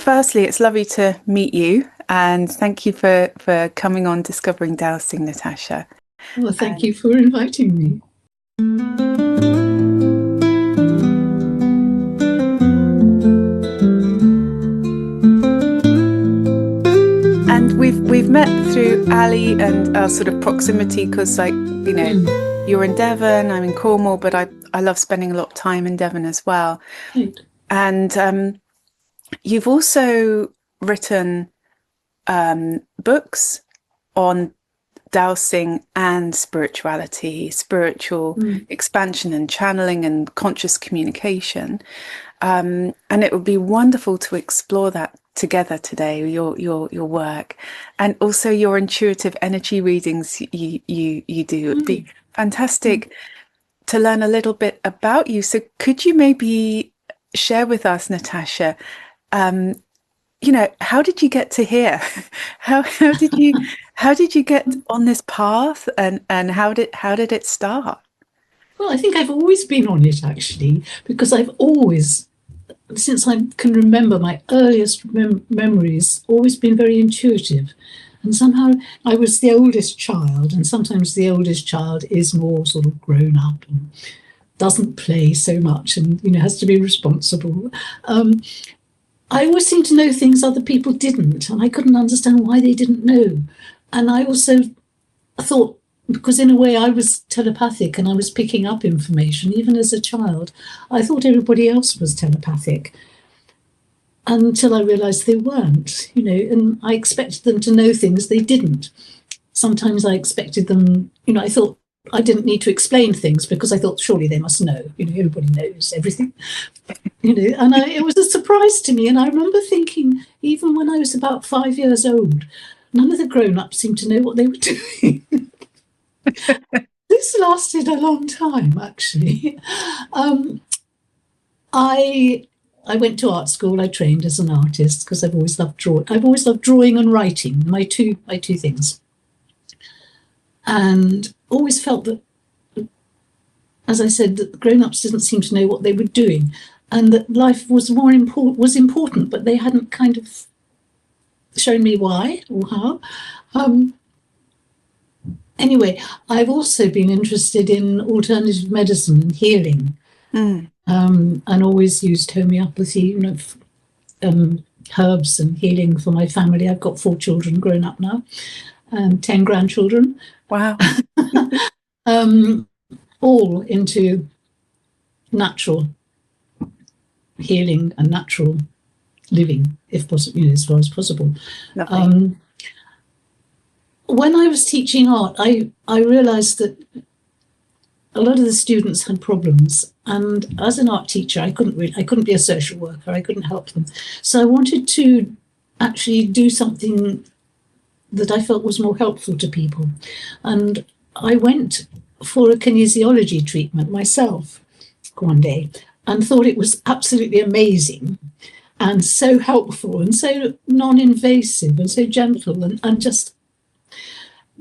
firstly, it's lovely to meet you, and thank you for coming on Discovering Dowsing, Natasha. Well, thank you for inviting me. And we've met through Ali and our sort of proximity, because you're in Devon, I'm in Cornwall, but I love spending a lot of time in Devon as well. Right. And you've also written books on dowsing and spirituality, spiritual expansion and channeling and conscious communication. And it would be wonderful to explore that together today, your work, and also your intuitive energy readings you do. It'd be fantastic to learn a little bit about you. So could you maybe share with us, Natasha, how did you get to here? How did you get on this path, and how did it start? Well, I think I've always been on it, actually, because I've always, since I can remember my earliest memories, always been very intuitive. And somehow I was the oldest child, and sometimes the oldest child is more sort of grown up and doesn't play so much and, has to be responsible. I always seemed to know things other people didn't, and I couldn't understand why they didn't know. And I also thought, because in a way I was telepathic and I was picking up information, even as a child, I thought everybody else was telepathic until I realised they weren't, and I expected them to know things they didn't. Sometimes I expected them, I thought I didn't need to explain things because I thought surely they must know, everybody knows everything, and it was a surprise to me. And I remember thinking, even when I was about 5 years old, none of the grown-ups seemed to know what they were doing. This lasted a long time, actually. I went to art school. I trained as an artist because I've always loved drawing. I've always loved drawing and writing, my two things. And always felt that, as I said, that the grown-ups didn't seem to know what they were doing, and that life was important, but they hadn't kind of shown me why or how. Anyway, I've also been interested in alternative medicine and healing, and always used homeopathy, herbs and healing for my family. I've got 4 children grown up now, and 10 grandchildren. Wow. All into natural healing and natural living, if possible, as far as possible. When I was teaching art, I realised that a lot of the students had problems, and as an art teacher, I couldn't be a social worker. I couldn't help them, so I wanted to actually do something that I felt was more helpful to people, and I went for a kinesiology treatment myself one day and thought it was absolutely amazing and so helpful and so non-invasive and so gentle, and just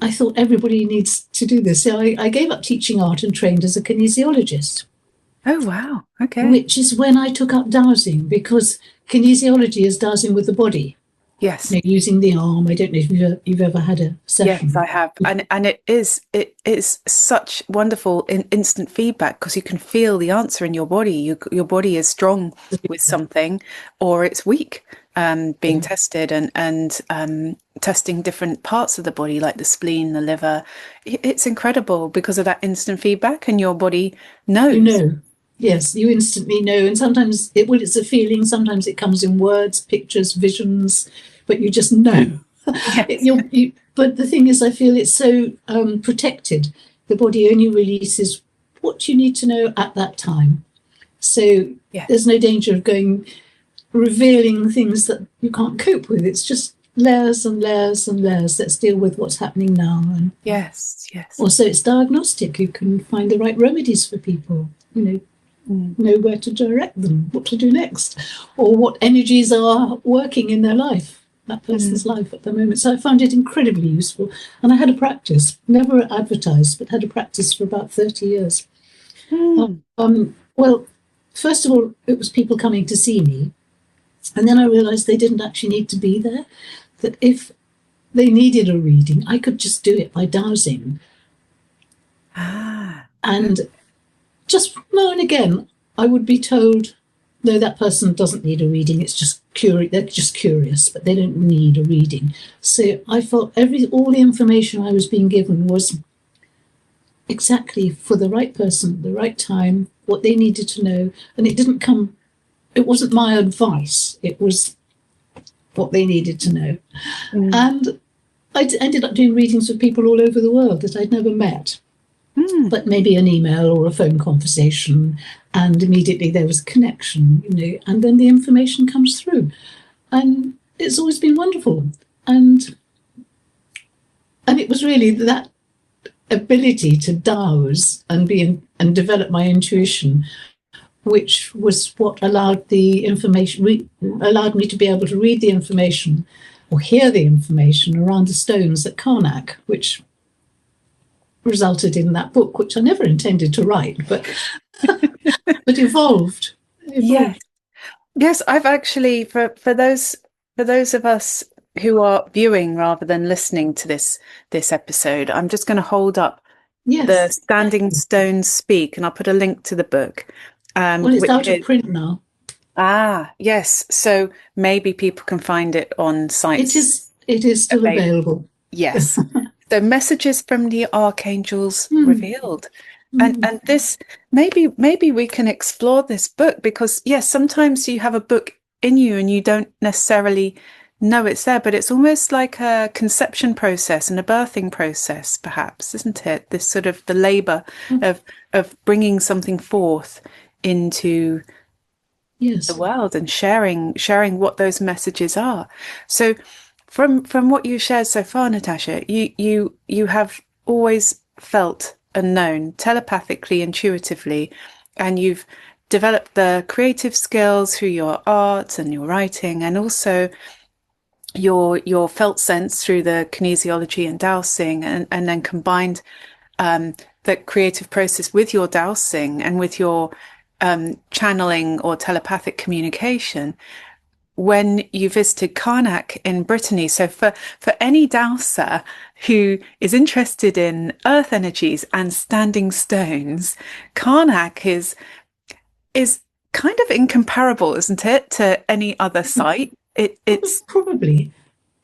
I thought everybody needs to do this. So I gave up teaching art and trained as a kinesiologist. Oh, wow. Okay. Which is when I took up dowsing, because kinesiology is dowsing with the body. Yes. Using the arm. I don't know if you've ever had a session. Yes, I have. And it is such wonderful instant feedback, because you can feel the answer in your body. Your body is strong with something, or it's weak, being tested, and testing different parts of the body, like the spleen, the liver. It's incredible because of that instant feedback, and your body knows. Yes, you instantly know. And sometimes it's a feeling, sometimes it comes in words, pictures, visions, but you just know. Yes. But the thing is, I feel it's so protected. The body only releases what you need to know at that time. So There's no danger of revealing things that you can't cope with. It's just layers and layers and layers. Let's deal with what's happening now. And yes. Also, it's diagnostic. You can find the right remedies for people, know where to direct them, what to do next, or what energies are working in their life, that person's life at the moment. So I found it incredibly useful, and I had a practice, never advertised, but had a practice for about 30 years. Well, first of all, it was people coming to see me, And then I realised they didn't actually need to be there, that if they needed a reading, I could just do it by dowsing. And just now and again, I would be told, no, that person doesn't need a reading. It's just they're just curious, but they don't need a reading. So I felt all the information I was being given was exactly for the right person, the right time, what they needed to know. And it wasn't my advice. It was what they needed to know. And I ended up doing readings with people all over the world that I'd never met. But maybe an email or a phone conversation, and immediately there was a connection, and then the information comes through. And it's always been wonderful. And it was really that ability to dowse and develop my intuition, which was what allowed me to be able to read the information or hear the information around the stones at Carnac, which resulted in that book, which I never intended to write, but evolved. Yes, I've actually, for those of us who are viewing rather than listening to this episode, I'm just going to hold up the Standing Stones Speak, and I'll put a link to the book. Well, it's out of print now. Yes. So maybe people can find it on sites. It is still available. Yes. The messages from the Archangels revealed. And this, maybe we can explore this book, because yes, sometimes you have a book in you and you don't necessarily know it's there, but it's almost like a conception process and a birthing process, perhaps, isn't it? This sort of the labor of bringing something forth into the world and sharing what those messages are. So from what you shared so far, Natasha, you have always felt and known telepathically, intuitively, and you've developed the creative skills through your art and your writing, and also your felt sense through the kinesiology and dowsing, and then combined the creative process with your dowsing and with your channeling or telepathic communication when you visited Carnac in Brittany. So for any dowser who is interested in earth energies and standing stones, Carnac is kind of incomparable, isn't it, to any other site? It's probably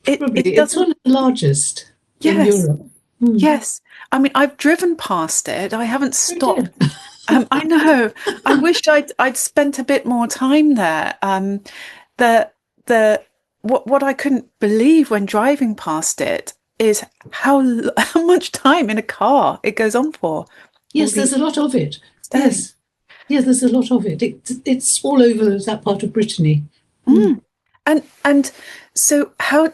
it's one of the largest in Europe. Yes. I mean, I've driven past it. I haven't stopped. I know. I wished I'd spent a bit more time there. What I couldn't believe when driving past it is how much time in a car it goes on for. Yes, there's a lot of it. Yes, there's a lot of it. It's all over that part of Brittany. And so how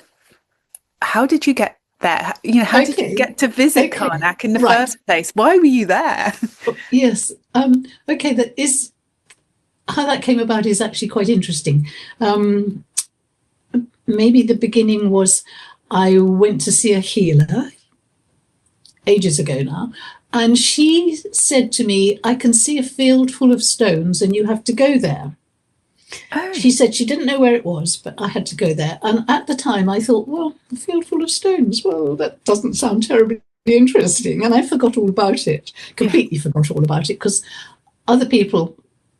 did you get there? How did you get to visit Carnac in the first place? Why were you there? Yes. That is how that came about is actually quite interesting. Maybe the beginning was I went to see a healer ages ago now, and she said to me, I can see a field full of stones and you have to go there. She said she didn't know where it was, but I had to go there. And at the time I thought, well, a field full of stones, well, that doesn't sound terribly interesting. And I forgot all about it, completely forgot all about it, because other people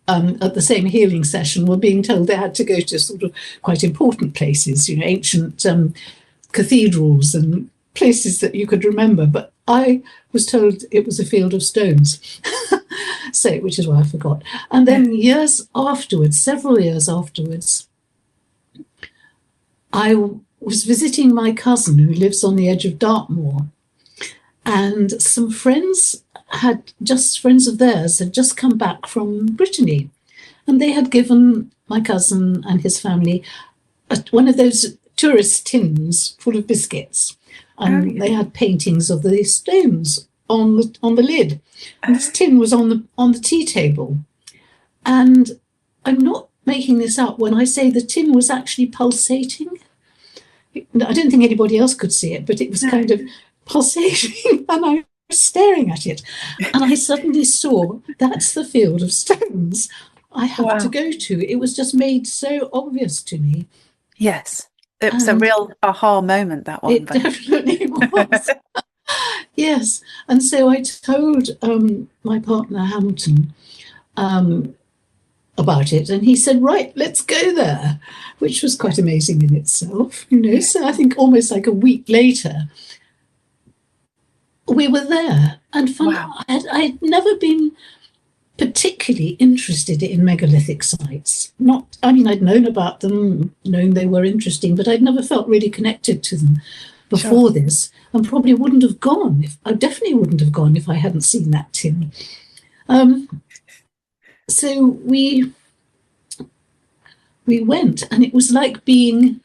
at the same healing session were being told they had to go to sort of quite important places, ancient cathedrals and places that you could remember. But I was told it was a field of stones, which is why I forgot. And then several years afterwards, I was visiting my cousin who lives on the edge of Dartmoor, and some friends of theirs had just come back from Brittany, and they had given my cousin and his family one of those tourist tins full of biscuits, and they had paintings of the stones on the lid, and this tin was on the tea table. And I'm not making this up when I say the tin was actually pulsating. I don't think anybody else could see it, but it was kind of pulsating, and I was staring at it, and I suddenly saw that's the field of stones. I have to go to. It was just made so obvious to me. Yes. It was a real aha moment, that one. It definitely was. Yes. And so I told my partner, Hamilton, about it, and he said, right, let's go there, which was quite amazing in itself, So I think almost like a week later, we were there, and I'd never been particularly interested in megalithic sites. I'd known about them, known they were interesting, but I'd never felt really connected to them before this, and probably wouldn't have gone. I definitely wouldn't have gone if I hadn't seen that tin. So we went, and it was like being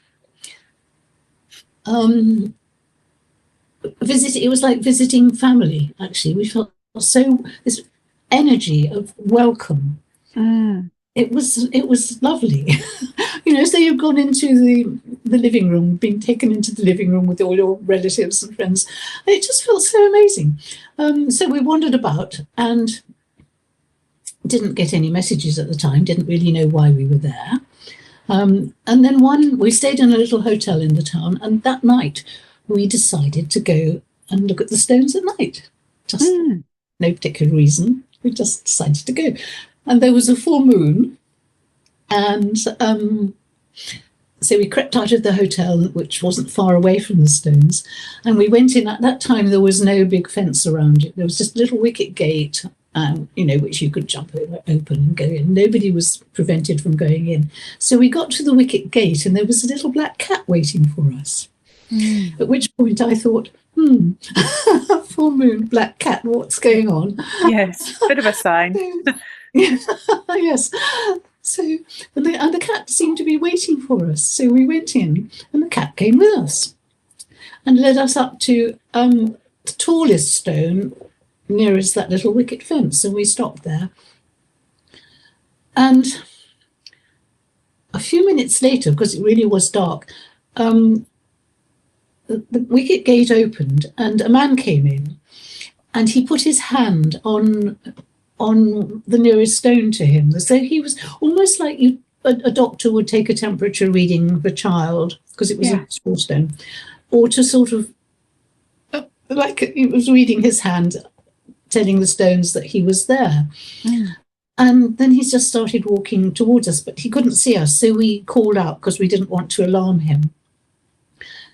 it was like visiting family, actually. We felt this energy of welcome. It was lovely. So you've gone into the living room, been taken into the living room with all your relatives and friends. And it just felt so amazing. So we wandered about and didn't get any messages at the time, didn't really know why we were there. And then we stayed in a little hotel in the town, and that night we decided to go and look at the stones at night. Just no particular reason. We just decided to go. And there was a full moon, and so we crept out of the hotel, which wasn't far away from the stones, and we went in. At that time, there was no big fence around it. There was just a little wicket gate, which you could jump open and go in. Nobody was prevented from going in. So we got to the wicket gate, and there was a little black cat waiting for us. At which point I thought, full moon, black cat, what's going on? Yes, bit of a sign. Yes. So, and the cat seemed to be waiting for us. So we went in, and the cat came with us and led us up to the tallest stone nearest that little wicket fence, and we stopped there. And a few minutes later, because it really was dark, the wicket gate opened, and a man came in, and he put his hand on the nearest stone to him. So he was almost like a doctor would take a temperature reading of a child, because it was a small stone, or to sort of, like he was reading his hand, telling the stones that he was there. And then he just started walking towards us, but he couldn't see us, so we called out because we didn't want to alarm him.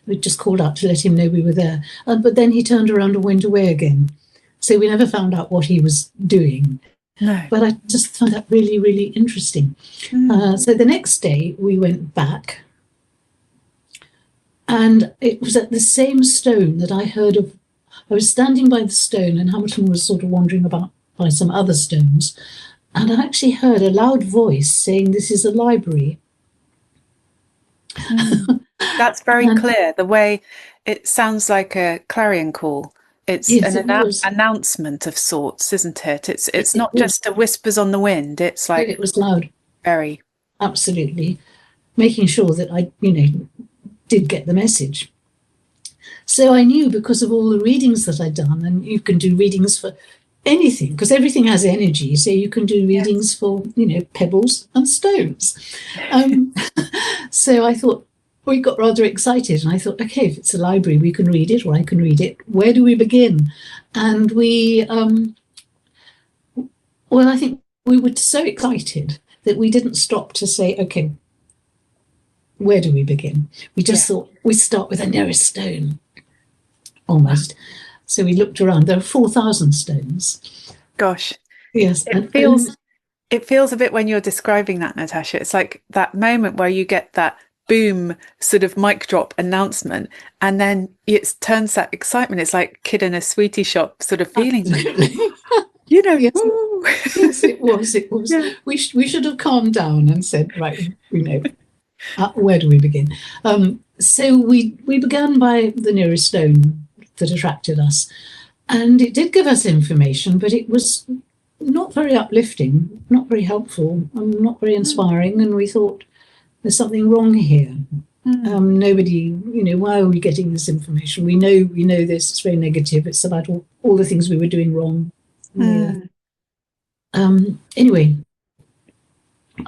We just called out to let him know we were there. But then he turned around and went away again. So we never found out what he was doing. No. But I just found that really, really interesting. So the next day we went back, and it was at the same stone that I heard of. I was standing by the stone, and Hamilton was sort of wandering about by some other stones, and I actually heard a loud voice saying, "This is a library." That's very clear. The way it sounds like a clarion call. It's an announcement of sorts, isn't it? It's not just a whispers on the wind. It's like, it was loud. Very. Absolutely. Making sure that I, did get the message. So I knew, because of all the readings that I'd done, and you can do readings for anything, because everything has energy. So you can do readings for, pebbles and stones. So I thought, we got rather excited, and I thought, okay, if it's a library, we can read it, or I can read it. Where do we begin? And we, I think we were so excited that we didn't stop to say, okay, where do we begin? We just thought we start with the nearest stone, almost. So we looked around. There are 4,000 stones. Gosh. Yes. It feels a bit, when you're describing that, Natasha, it's like that moment where you get that boom sort of mic drop announcement, and then it turns that excitement. It's like kid in a sweetie shop sort of feeling. Yes. Yes, it was. Yeah. We should have calmed down and said, right, where do we begin? So we began by the nearest stone that attracted us, and it did give us information, but it was not very uplifting, not very helpful, and not very inspiring. And we thought, there's something wrong here. Nobody, why are we getting this information? We know this, it's very negative. It's about all the things we were doing wrong. Anyway,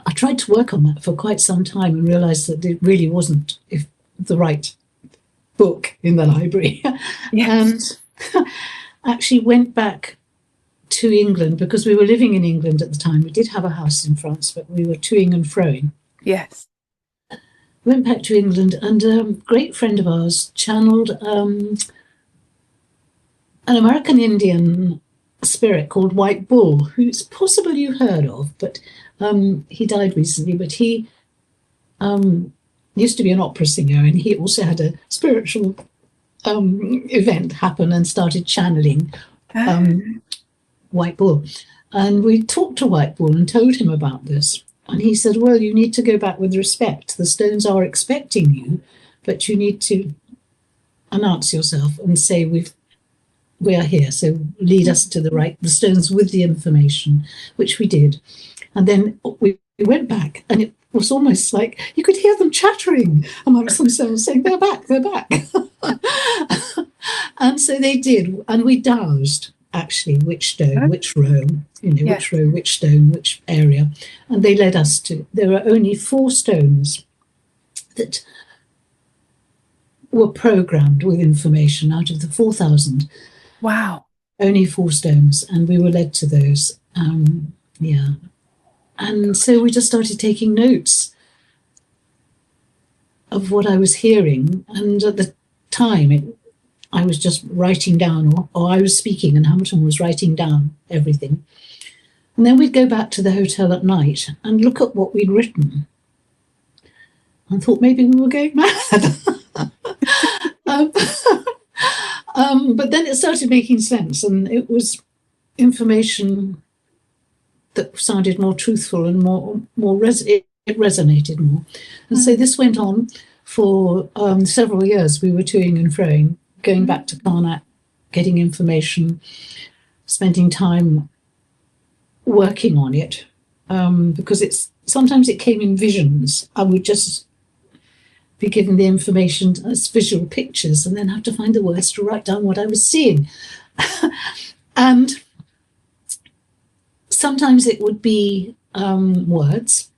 I tried to work on that for quite some time and realised that it really wasn't the right book in the library. Yes. And actually went back to England because we were living in England at the time. We did have a house in France, but we were toing and froing. Yes. Went back to England, and a great friend of ours channeled an American Indian spirit called White Bull, who's possibly you heard of, but he died recently. But he used to be an opera singer, and he also had a spiritual event happen and started channeling White Bull. And we talked to White Bull and told him about this. And he said, well, you need to go back with respect. The stones are expecting you, but you need to announce yourself and say, we are here. So lead us to the stones with the information, which we did. And then we went back, and it was almost like you could hear them chattering amongst themselves, saying, they're back, they're back. And so they did. And we dowsed, actually, which stone, which row, which row, which stone, which area. And they led us to, there are only 4 stones that were programmed with information out of the 4,000. Wow. Only 4 stones, and we were led to those. And so we just started taking notes of what I was hearing. And at the time, I was just writing down, or I was speaking, and Hamilton was writing down everything. And then we'd go back to the hotel at night and look at what we'd written and thought maybe we were going mad. But then it started making sense, and it was information that sounded more truthful and it resonated more. And so this went on for several years. We were toing and froing, going back to Carnac, getting information, spending time working on it, because sometimes it came in visions. I would just be given the information as visual pictures and then have to find the words to write down what I was seeing. And sometimes it would be words.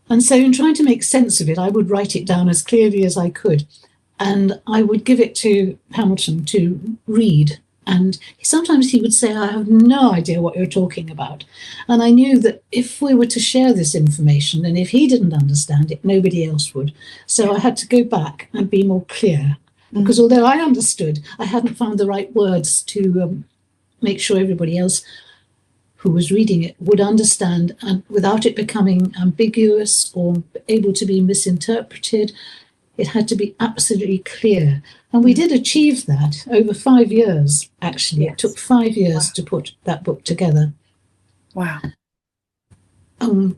And so in trying to make sense of it, I would write it down as clearly as I could. And I would give it to Hamilton to read. And sometimes he would say, I have no idea what you're talking about. And I knew that if we were to share this information, and if he didn't understand it, nobody else would. So I had to go back and be more clear. Because although I understood, I hadn't found the right words to make sure everybody else who was reading it would understand, and without it becoming ambiguous or able to be misinterpreted. It had to be absolutely clear. And we did achieve that over 5 years, actually. Yes. It took 5 years to put that book together. Wow. And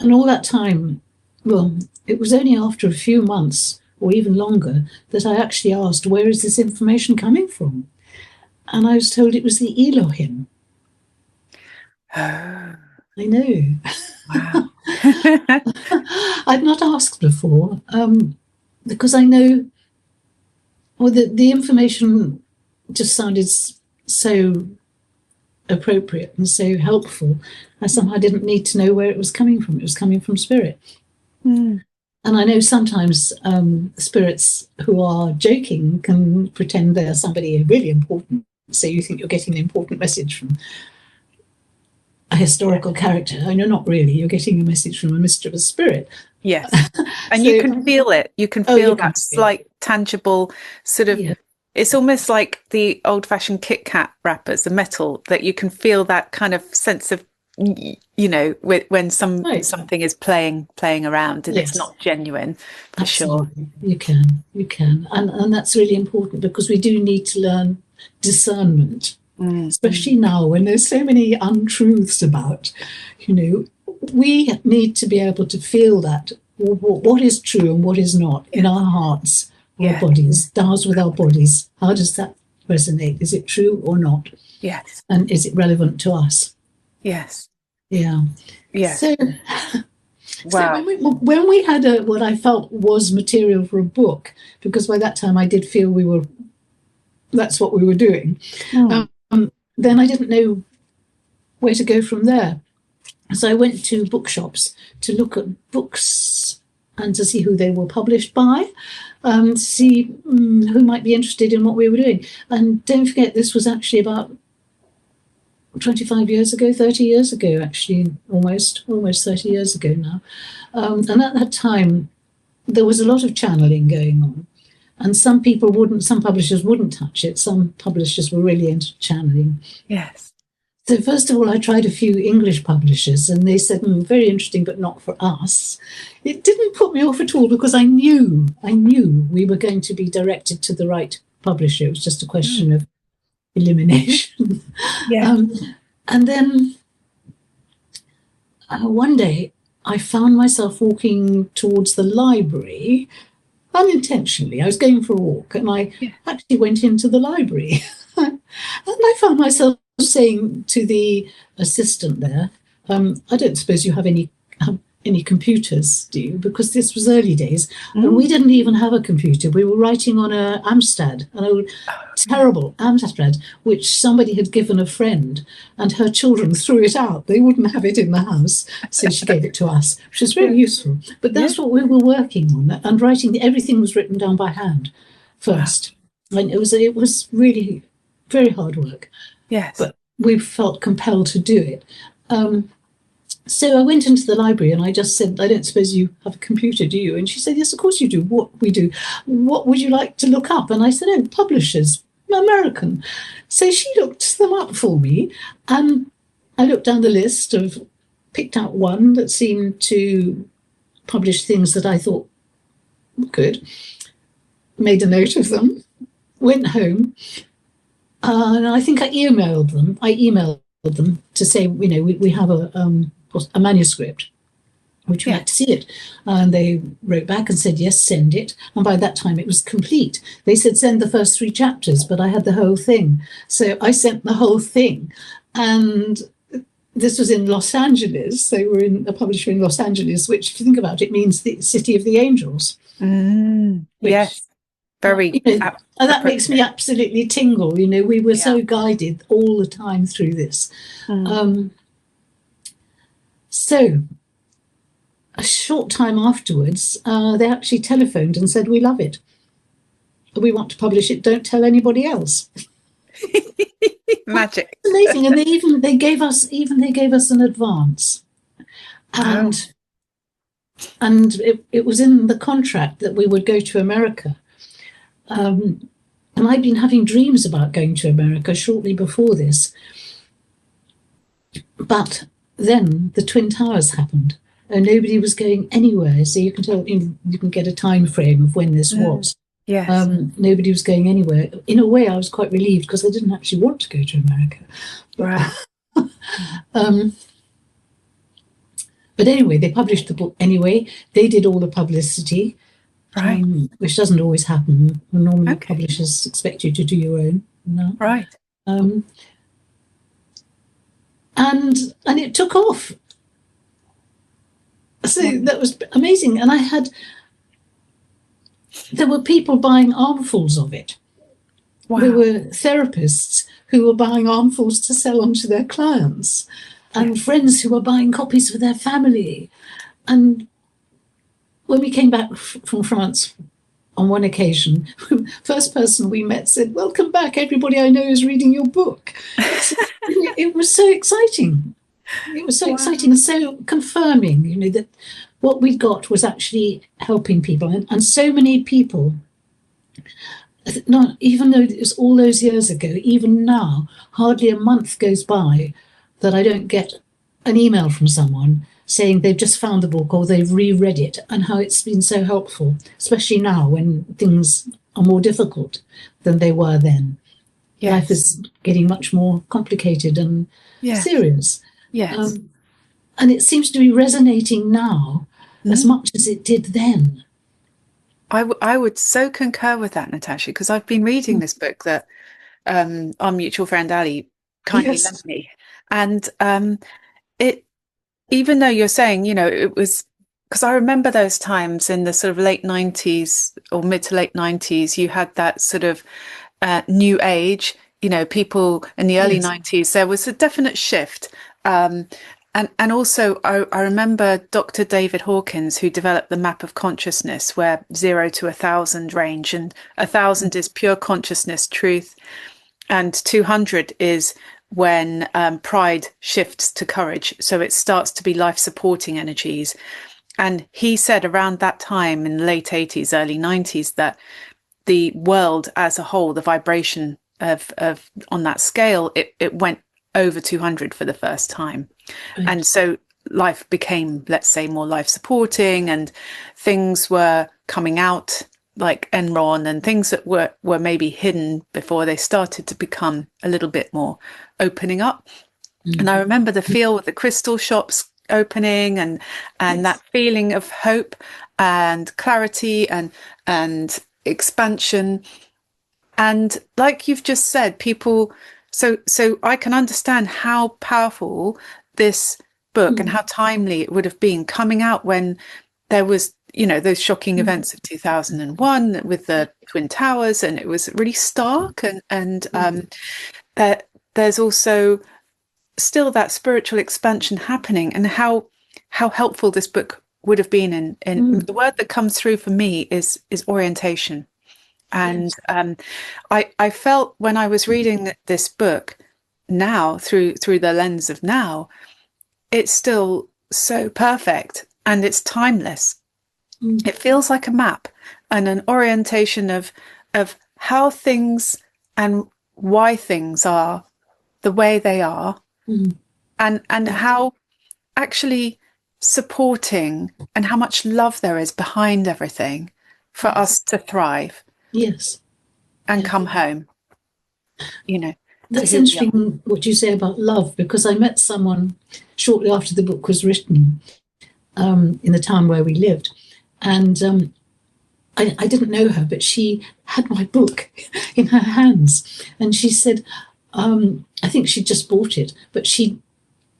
all that time, well, it was only after a few months or even longer that I actually asked, where is this information coming from? And I was told it was the Elohim. I know. Wow. I'd not asked before, because I know, well, the information just sounded so appropriate and so helpful. I somehow didn't need to know where it was coming from. It was coming from spirit. And I know sometimes spirits who are joking can pretend they're somebody really important. So you think you're getting an important message from a historical character, and you're not really. You're getting a message from a mischievous spirit. Yes. And so, you can feel it. You can feel that slight, tangible sort of, it's almost like the old-fashioned Kit Kat wrappers, the metal, that you can feel that kind of sense of, when something is playing around and it's not genuine, for Absolutely. Sure. You can. And that's really important, because we do need to learn discernment, especially now when there's so many untruths about, we need to be able to feel that what is true and what is not in our hearts, our bodies, does with our bodies. How does that resonate? Is it true or not? Yes. And is it relevant to us? Yes. Yeah. Yes. So, wow. So when we had what I felt was material for a book, because by that time I did feel that's what we were doing, then I didn't know where to go from there. So I went to bookshops to look at books and to see who they were published by, to see who might be interested in what we were doing. And don't forget, this was actually about 25 years ago, 30 years ago, actually, almost 30 years ago now. And at that time, there was a lot of channeling going on. And some publishers wouldn't touch it. Some publishers were really into channeling. Yes. So first of all, I tried a few English publishers and they said, very interesting, but not for us. It didn't put me off at all because I knew we were going to be directed to the right publisher. It was just a question of elimination. Yeah. And then one day I found myself walking towards the library unintentionally. I was going for a walk and I actually went into the library. And I found myself saying to the assistant there, I don't suppose you have any computers, do you? Because this was early days, and we didn't even have a computer. We were writing on a Amstrad, an old terrible Amstrad, which somebody had given a friend, and her children threw it out. They wouldn't have it in the house, so she gave it to us, which was very useful. But that's what we were working on, and writing. Everything was written down by hand first, and it was really very hard work. Yes. But we felt compelled to do it. So I went into the library and I just said, I don't suppose you have a computer, do you? And she said, yes, of course you do. What we do. What would you like to look up? And I said, oh, publishers, American. So she looked them up for me. And I looked down the list picked out one that seemed to publish things that I thought were good, made a note of them, went home. And I think I emailed them to say, we have a manuscript. Would you like to see it? And they wrote back and said, yes, send it. And by that time, it was complete. They said, send the first 3 chapters, but I had the whole thing. So I sent the whole thing. And this was in Los Angeles. They were in a publisher in Los Angeles, which, if you think about it, means the city of the angels. Yes. Very. And that makes me absolutely tingle. We were so guided all the time through this. So a short time afterwards, they actually telephoned and said, we love it. We want to publish it. Don't tell anybody else. Magic. Amazing. And they gave us an advance. And it was in the contract that we would go to America. And I'd been having dreams about going to America shortly before this. But then the Twin Towers happened and nobody was going anywhere. So you can tell, you can get a time frame of when this was. Yes. Nobody was going anywhere. In a way, I was quite relieved because I didn't actually want to go to America. Right. But anyway, they published the book anyway. They did all the publicity. Right. Which doesn't always happen. Normally publishers expect you to do your own. No. Right. And it took off. So that was amazing. And there were people buying armfuls of it. Wow. There were therapists who were buying armfuls to sell on to their clients, and friends who were buying copies for their family. And when we came back from France on one occasion, first person we met said, welcome back, everybody I know is reading your book. It was so exciting. It was so exciting and so confirming, that what we got was actually helping people. And so many people, not even though it was all those years ago, even now, hardly a month goes by that I don't get an email from someone saying they've just found the book or they've reread it and how it's been so helpful, especially now when things are more difficult than they were then. Yes. Life is getting much more complicated and serious. Yes. And it seems to be resonating now as much as it did then. I would so concur with that, Natasha, because I've been reading this book that our mutual friend Ali kindly lent me. And it, even though you're saying, it was, because I remember those times in the sort of late 90s or mid to late 90s, you had that sort of new age, people in the early 90s, there was a definite shift. And also, I remember Dr. David Hawkins, who developed the map of consciousness, where 0 to 1,000 range, and 1,000 is pure consciousness, truth, and 200 is when pride shifts to courage. So it starts to be life-supporting energies. And he said around that time in the late 80s, early 90s, that the world as a whole, the vibration of on that scale, it went over 200 for the first time. Right. And so life became, let's say, more life supporting, and things were coming out like Enron, and things that were maybe hidden before, they started to become a little bit more opening up. Mm-hmm. And I remember the feel with the crystal shops opening, and yes. that feeling of hope and clarity and expansion. And like you've just said, people, so I can understand how powerful this book and how timely it would have been coming out when there was, those shocking events of 2001 with the Twin Towers, and it was really stark, and there's also still that spiritual expansion happening, and how helpful this book would have been in the word that comes through for me is orientation. And I felt when I was reading this book now through the lens of now, it's still so perfect and it's timeless. It feels like a map and an orientation of how things and why things are the way they are, and how actually supporting and how much love there is behind everything for us to thrive. Yes. And come home. That's interesting what you say about love, because I met someone shortly after the book was written in the town where we lived. And I didn't know her, but she had my book in her hands. And she said, I think she'd just bought it, but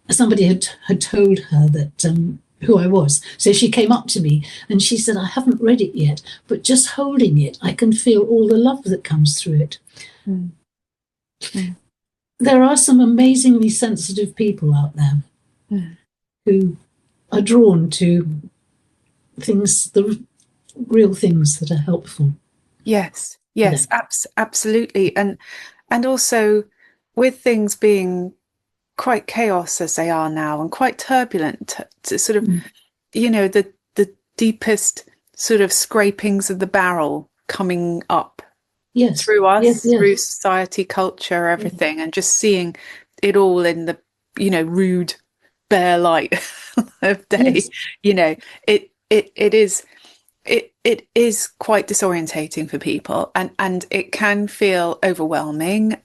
somebody had told her that who I was. So she came up to me and she said, I haven't read it yet, but just holding it, I can feel all the love that comes through it. There are some amazingly sensitive people out there who are drawn to things, the real things that are helpful. Yes, absolutely. And also with things being quite chaos as they are now, and quite turbulent, to sort of, the deepest sort of scrapings of the barrel coming up through us, through society, culture, everything, and just seeing it all in the, rude, bare light of day. It is quite disorientating for people, and it can feel overwhelming.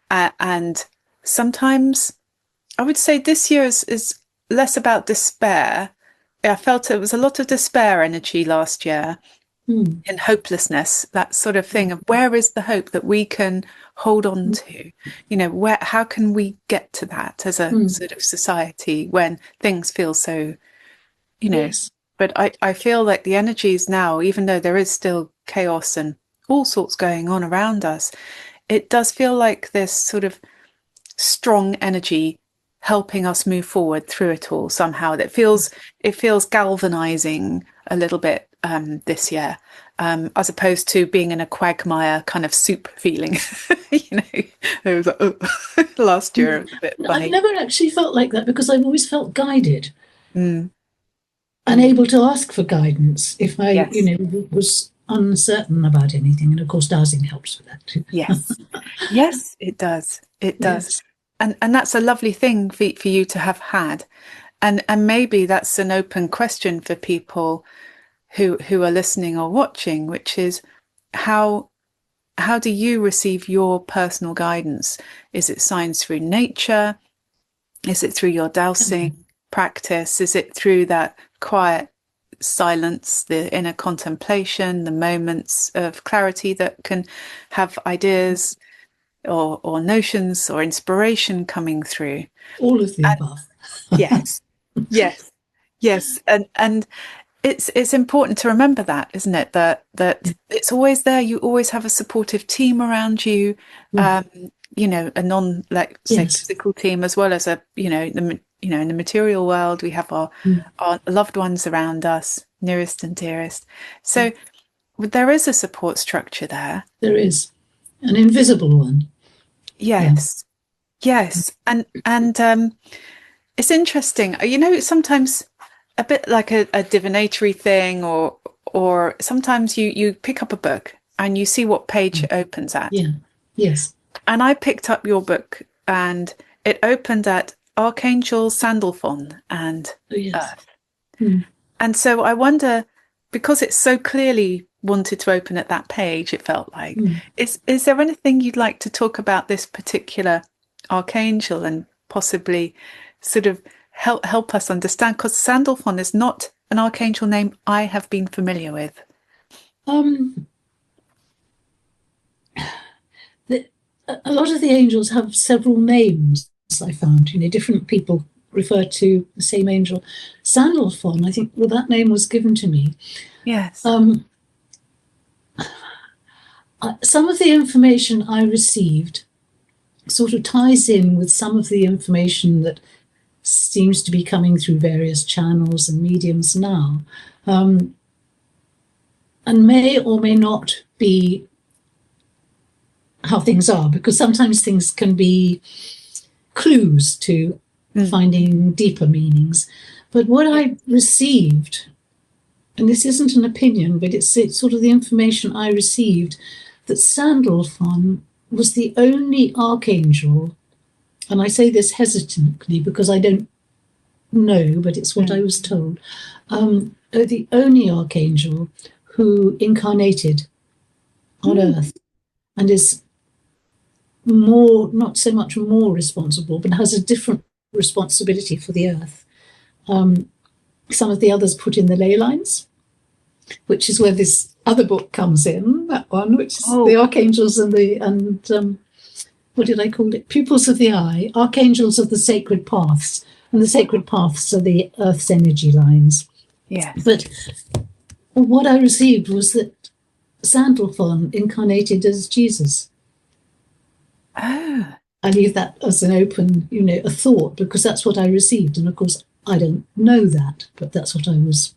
And sometimes I would say this year is less about despair. I felt it was a lot of despair energy last year, and hopelessness, that sort of thing of where is the hope that we can hold on to? How can we get to that as a sort of society when things feel so, But I feel like the energies now, even though there is still chaos and all sorts going on around us, it does feel like this sort of strong energy helping us move forward through it all somehow. It feels galvanizing a little bit this year, as opposed to being in a quagmire kind of soup feeling. It was like, last year it was a bit funny. I've never actually felt like that, because I've always felt guided and able to ask for guidance if I was uncertain about anything. And of course dowsing helps with that too. Yes, it does. And that's a lovely thing for you to have had, and maybe that's an open question for people who are listening or watching, which is how do you receive your personal guidance? Is it signs through nature? Is it through your dowsing practice? Is it through that quiet silence, the inner contemplation, the moments of clarity that can have ideas or notions or inspiration coming through? All of the above. Yes. And it's important to remember that, isn't it? That it's always there. You always have a supportive team around you, a non, say, physical team, as well as the in the material world, we have our loved ones around us, nearest and dearest. So there is a support structure there. There is an invisible one. Yes. Yes. And it's interesting. Sometimes a bit like a divinatory thing, or sometimes you pick up a book and you see what page it opens at. Yeah. Yes. And I picked up your book and it opened at Archangels, Sandalphon and Earth. And so I wonder, because it so clearly wanted to open at that page, it felt like, is there anything you'd like to talk about this particular archangel and possibly sort of help us understand? Because Sandalphon is not an archangel name I have been familiar with. A lot of the angels have several names, I found. Different people refer to the same angel. Sandalphon, I think, that name was given to me. Yes. Some of the information I received sort of ties in with some of the information that seems to be coming through various channels and mediums now, and may or may not be how things are, because sometimes things can be clues to finding deeper meanings. But what I received, and this isn't an opinion, but it's sort of the information I received, that Sandalphon was the only archangel, and I say this hesitantly because I don't know, but it's what I was told, the only archangel who incarnated on Earth and is not so much more responsible, but has a different responsibility for the Earth. Some of the others put in the ley lines, which is where this other book comes in, that one, which is the Archangels and what did I call it? Pupils of the Eye, Archangels of the Sacred Paths. And the sacred paths are the Earth's energy lines. Yes. But what I received was that Sandalphon incarnated as Jesus. Oh. I leave that as an open, a thought, because that's what I received. And of course, I don't know that, but that's what I was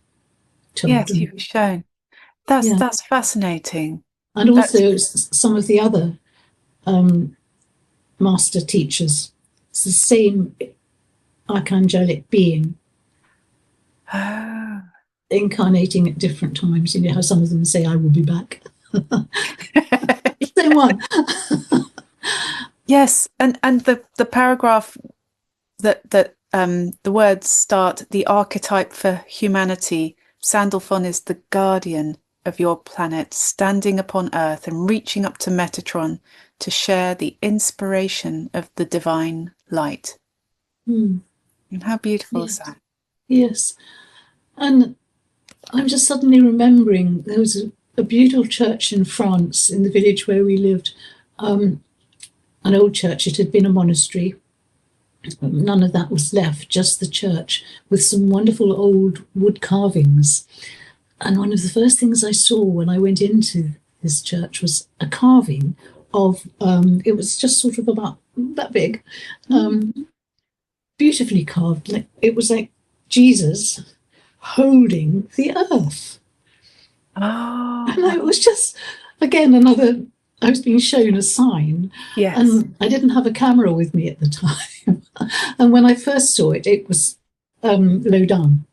told. Yes, you were shown. That's fascinating. And also some of the other master teachers, it's the same archangelic being incarnating at different times. How some of them say, I will be back. Same one. Yes, and the paragraph that the words start, the archetype for humanity, Sandalphon is the guardian of your planet, standing upon Earth and reaching up to Metatron to share the inspiration of the divine light. And how beautiful is that? Yes. And I'm just suddenly remembering there was a beautiful church in France, in the village where we lived, an old church. It had been a monastery. None of that was left, just the church, with some wonderful old wood carvings. And one of the first things I saw when I went into this church was a carving of, it was just sort of about that big, beautifully carved. It was like Jesus holding the earth. Oh. And it was just, again, I was being shown a sign. Yes. And I didn't have a camera with me at the time. And when I first saw it, it was low down.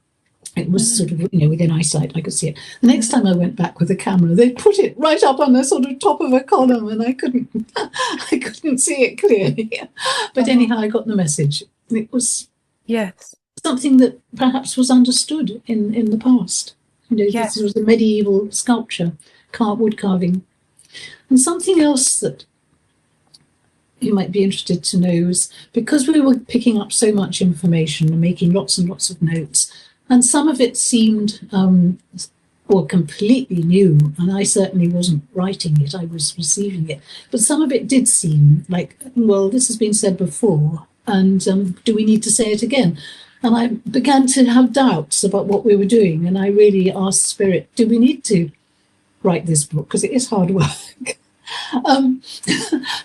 It was sort of, within eyesight, I could see it. The next time I went back with a camera, they put it right up on the sort of top of a column, and I couldn't see it clearly. But anyhow, I got the message. It was something that perhaps was understood in the past. This was a medieval sculpture, wood carving. And something else that you might be interested to know is, because we were picking up so much information and making lots and lots of notes, and some of it seemed completely new, and I certainly wasn't writing it, I was receiving it. But some of it did seem like, well, this has been said before, and do we need to say it again? And I began to have doubts about what we were doing, and I really asked Spirit, do we need to write this book? Because it is hard work.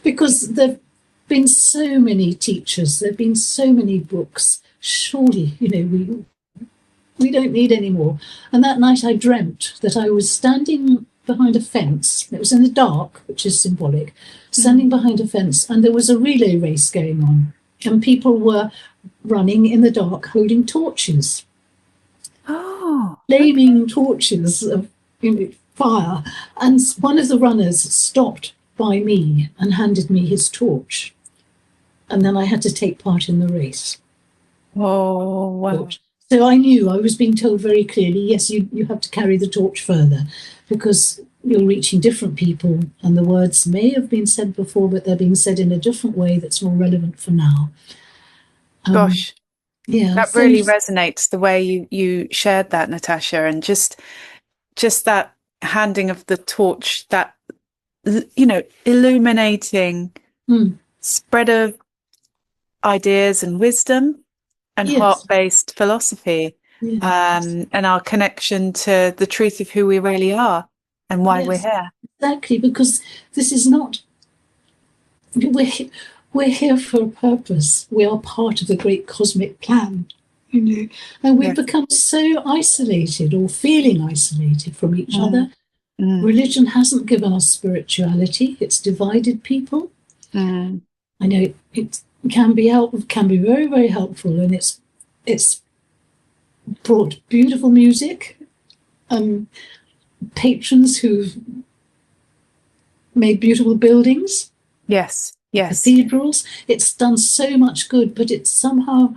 Because there have been so many teachers, there have been so many books surely, we don't need any more. And that night I dreamt that I was standing behind a fence. It was in the dark, which is symbolic, standing behind a fence, and there was a relay race going on. And people were running in the dark holding torches. Oh. Flaming torches of fire. And one of the runners stopped by me and handed me his torch. And then I had to take part in the race. Oh, wow. So I knew, I was being told very clearly, yes, you have to carry the torch further because you're reaching different people, and the words may have been said before, but they're being said in a different way that's more relevant for now. Gosh, yeah, that really resonates, the way you shared that, Natasha, and just that handing of the torch, that, illuminating spread of ideas and wisdom and heart-based philosophy, and our connection to the truth of who we really are and why we're here. Exactly, because this is not, we're here for a purpose. We are part of the great cosmic plan, and we've become so isolated, or feeling isolated from each other. Religion hasn't given us spirituality. It's divided people. I know it can be very, very helpful, and it's brought beautiful music, patrons who've made beautiful buildings, cathedrals. It's done so much good, but it's somehow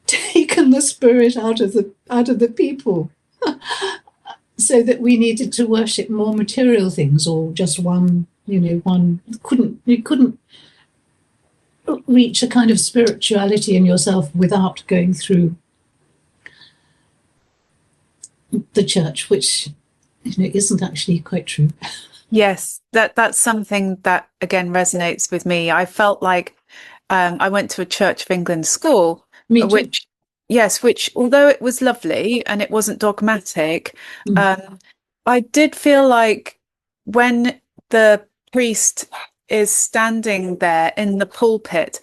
taken the spirit out of the people, so that we needed to worship more material things, or just one. You couldn't reach a kind of spirituality in yourself without going through the church, which isn't actually quite true. Yes, that's something that again resonates with me. I felt like I went to a Church of England school, which although it was lovely and it wasn't dogmatic, I did feel like when the priest is standing there in the pulpit,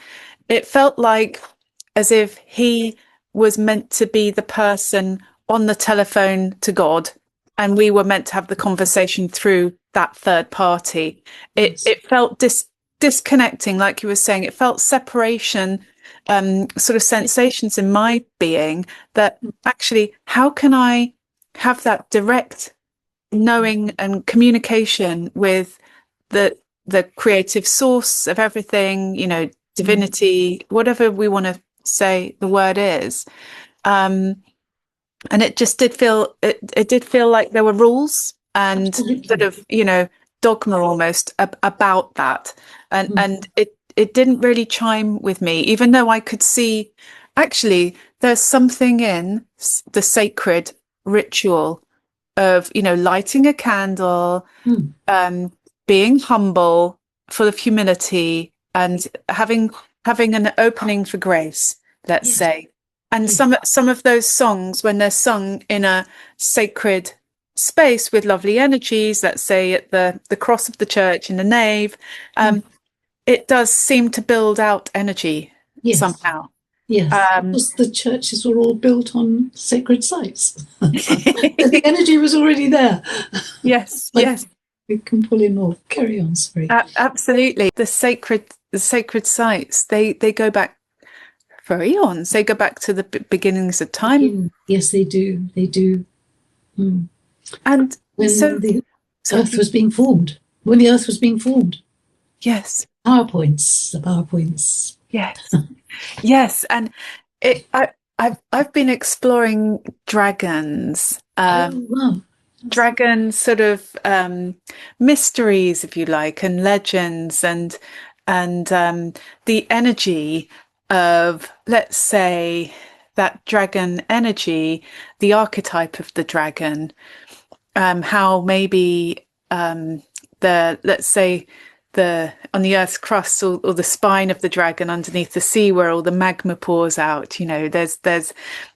it felt like as if he was meant to be the person on the telephone to God, and we were meant to have the conversation through that third party. It felt disconnecting, like you were saying. It felt separation, sort of sensations in my being, that actually, how can I have that direct knowing and communication with the creative source of everything, divinity, whatever we want to say the word is. And it just did feel, it did feel like there were rules and sort of, dogma almost about that. And it didn't really chime with me, even though I could see, actually, there's something in the sacred ritual of, lighting a candle, being humble, full of humility, and having an opening for grace, let's say. And some of those songs, when they're sung in a sacred space with lovely energies, let's say at the cross of the church in the nave, it does seem to build out energy somehow. Yes, because the churches were all built on sacred sites. The energy was already there. Yes. We can pull in more. Carry on, sorry. Absolutely. The sacred sites, they go back for eons. They go back to the beginnings of time. Yes, they do. They do. And when the earth was being formed. Yes. The PowerPoints. Yes. Yes. And I've been exploring dragons. Dragon sort of mysteries, if you like, and legends, and the energy of, let's say, that dragon energy, the archetype of the dragon, how maybe let's say on the Earth's crust, or the spine of the dragon underneath the sea, where all the magma pours out. But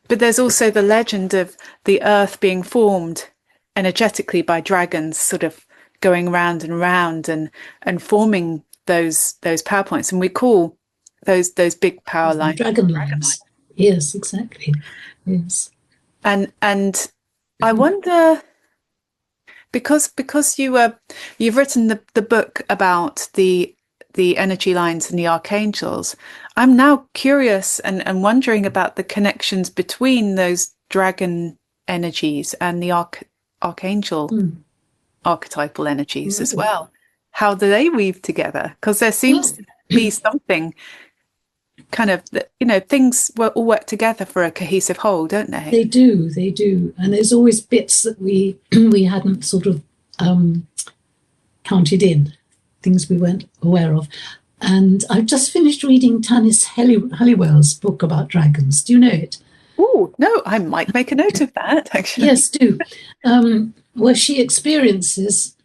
there's also the legend of the Earth being formed energetically by dragons, sort of going round and round and forming those power points, and we call those big power lines dragon lines. Yes, exactly. Yes. And I wonder, because you've written the book about the energy lines and the archangels, I'm now curious and wondering about the connections between those dragon energies and the archangel archetypal energies as Right. well. How do they weave together? Because there seems Well, to be something kind of that, things all work together for a cohesive whole, don't they? they do. And there's always bits that we we hadn't sort of counted in, things we weren't aware of. And I've just finished reading Tanis Halliwell's book about dragons. Do you know it? Oh, no, I might make a note of that, actually. Yes, do. Where she experiences,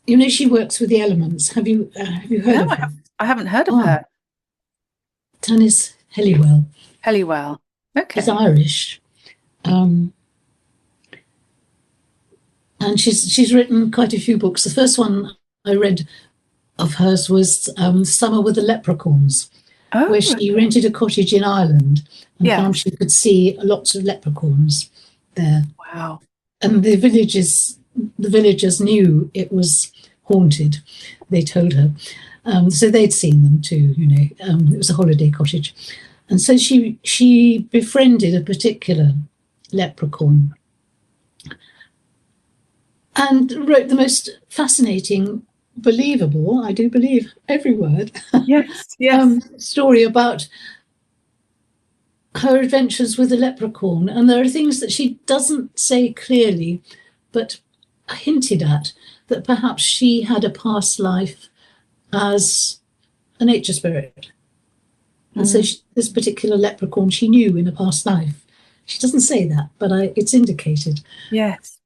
she works with the elements. Have you heard No, of her? I haven't heard of Ah, her. Tanis Halliwell. Helliwell. She's Okay. Irish. Um, and she's written quite a few books. The first one I read of hers was Summer with the Leprechauns, Oh, where she rented a cottage in Ireland and yeah. found she could see lots of leprechauns there. Wow. And the villagers knew it was haunted. They told her. So they'd seen them too, it was a holiday cottage. And so she befriended a particular leprechaun and wrote the most fascinating, believable, I do believe every word, Yes, yes. story about her adventures with the leprechaun. And there are things that she doesn't say clearly, but hinted at, that perhaps she had a past life as a nature spirit. And so this particular leprechaun she knew in a past life. She doesn't say that, but it's indicated. Yes.